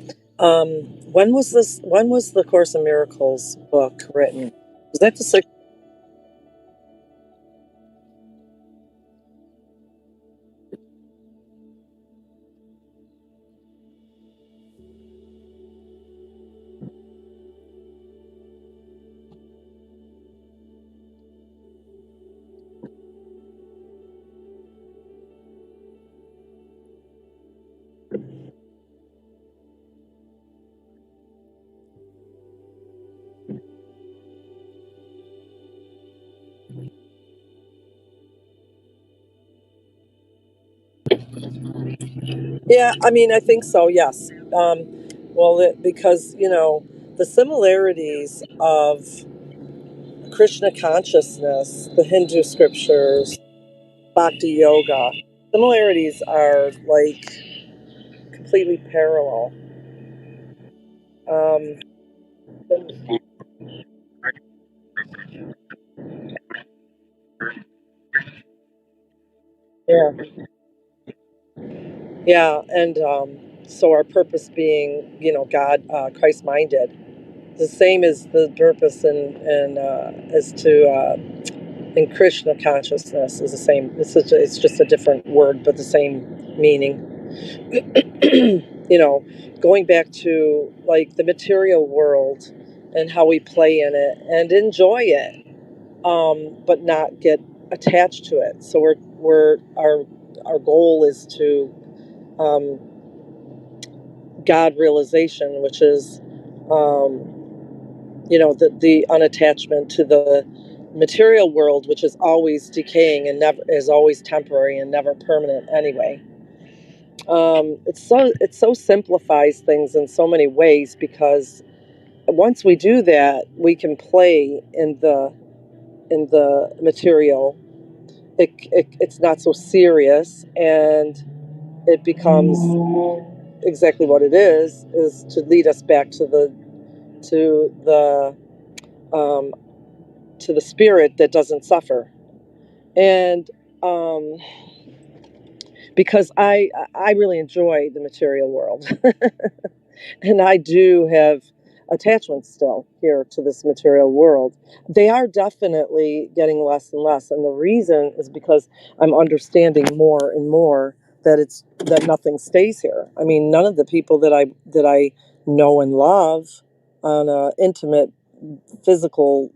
When was this? When was the Course in Miracles book written? Was that the six? Yeah, I mean, I think so. Yes. Because the similarities of Krishna consciousness, the Hindu scriptures, Bhakti yoga, similarities are like completely parallel. Um, yeah, yeah, and so our purpose being, God, Christ-minded, the same as the purpose and as to in Krishna consciousness is the same. It's just a different word, but the same meaning. Going back to like the material world and how we play in it and enjoy it, but not get attached to it. So our goal is to um, God realization, which is the unattachment to the material world, which is always decaying and never is always temporary and never permanent anyway. It so simplifies things in so many ways, because once we do that, we can play in the material. It's not so serious, and it becomes exactly what it is to lead us back to to the um, the spirit that doesn't suffer. And because I really enjoy the material world, and I do have attachments still here to this material world. They are definitely getting less and less, and the reason is because I'm understanding more and more that nothing stays here. I mean, none of the people that I know and love on a intimate physical,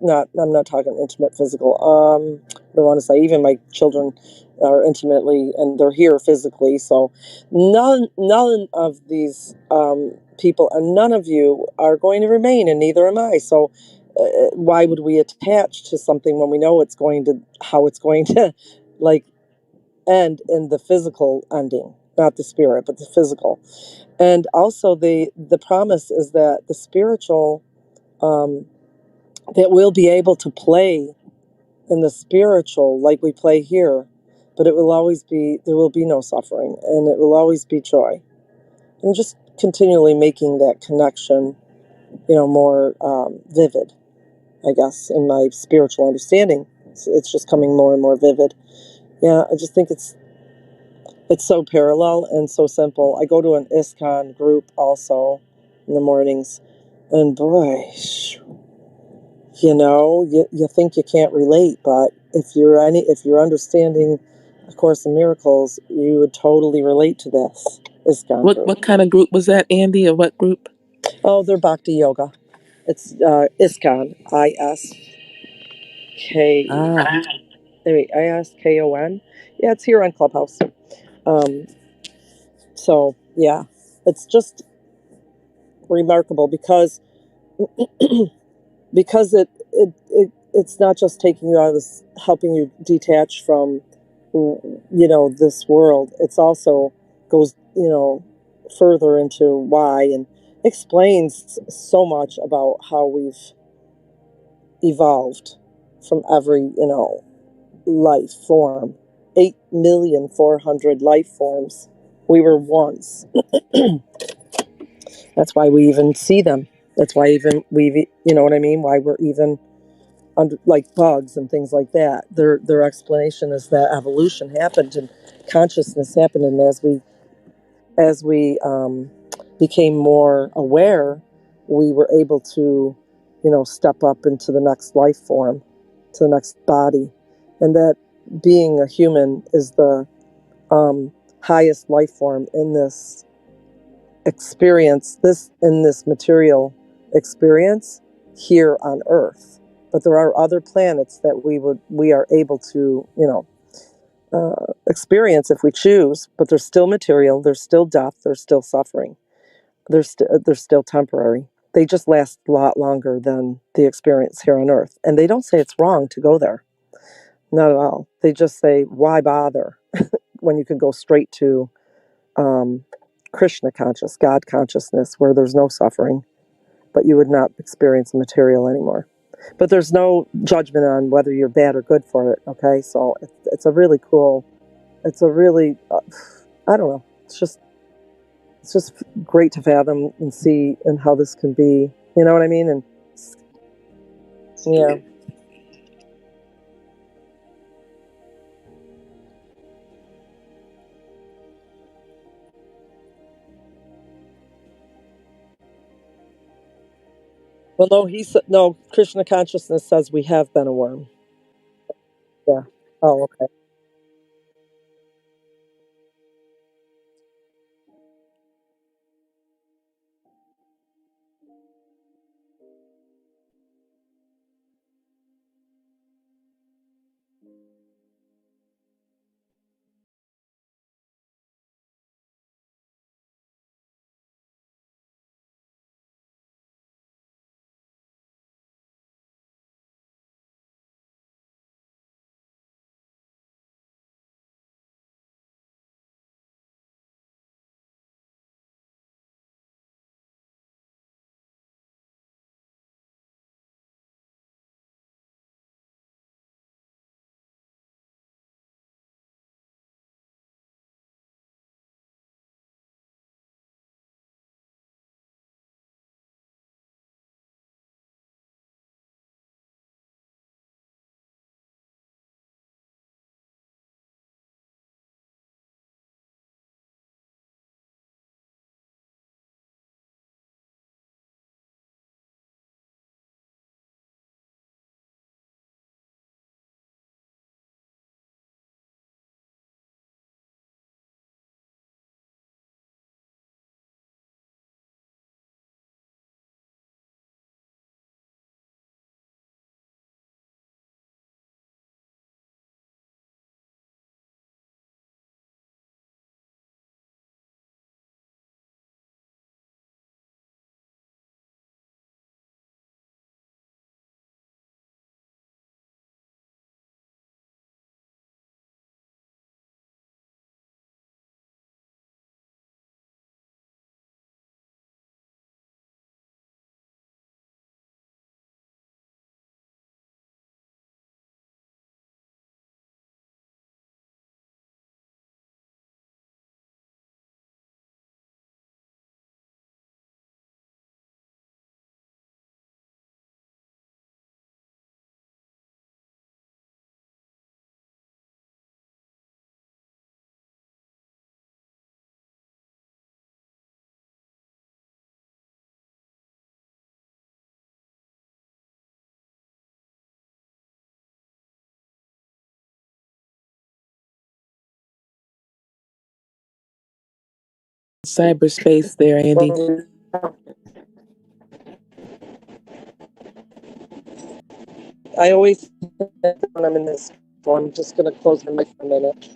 not, I'm not talking intimate physical. I don't want to say even my children are intimately, and they're here physically. So none of these people, and none of you are going to remain, and neither am I. So why would we attach to something when we know how it's going to like end in the physical ending, not the spirit, but the physical. And also the promise is that the spiritual, that we'll be able to play in the spiritual like we play here, but there will be no suffering, and it will always be joy. And just continually making that connection, more vivid, I guess, in my spiritual understanding. It's just coming more and more vivid. Yeah, I just think it's so parallel and so simple. I go to an ISKCON group also in the mornings, and boy, you think you can't relate, but if you're understanding A Course in Miracles, you would totally relate to this ISKCON What group. what kind of group was that, Andy? Or what group? Oh, they're Bhakti Yoga. It's ISKCON, ISK. Ah, Wait, ISKON. Yeah, it's here on Clubhouse. Um, so yeah, it's just remarkable because it's not just taking you out of this, helping you detach from this world. It's also goes further into why, and explains so much about how we've evolved from every life form. 8,400,000 life forms we were once. That's why we even see them. That's why even we, you know what I mean, why we're even under, like bugs and things like that. Their explanation is that evolution happened and consciousness happened, and as we became more aware, we were able to, step up into the next life form, to the next body, and that being a human is the highest life form in this experience, in this material experience here on Earth. But there are other planets that we are able to, experience if we choose. But they're still material. There's still death. There's still suffering. They're still temporary. They just last a lot longer than the experience here on Earth. And they don't say it's wrong to go there. Not at all. They just say, why bother when you can go straight to Krishna conscious, God consciousness, where there's no suffering, but you would not experience the material anymore. But there's no judgment on whether you're bad or good for it. Okay, so it's a really cool. It's a really, I don't know. It's just great to fathom and see and how this can be. You know what I mean? And yeah. Well, no, he said no. Krishna consciousness says we have been a worm. Yeah. Oh, okay. cyberspace there, Andy. I always when I'm in this, so I'm just going to close my mic for a minute.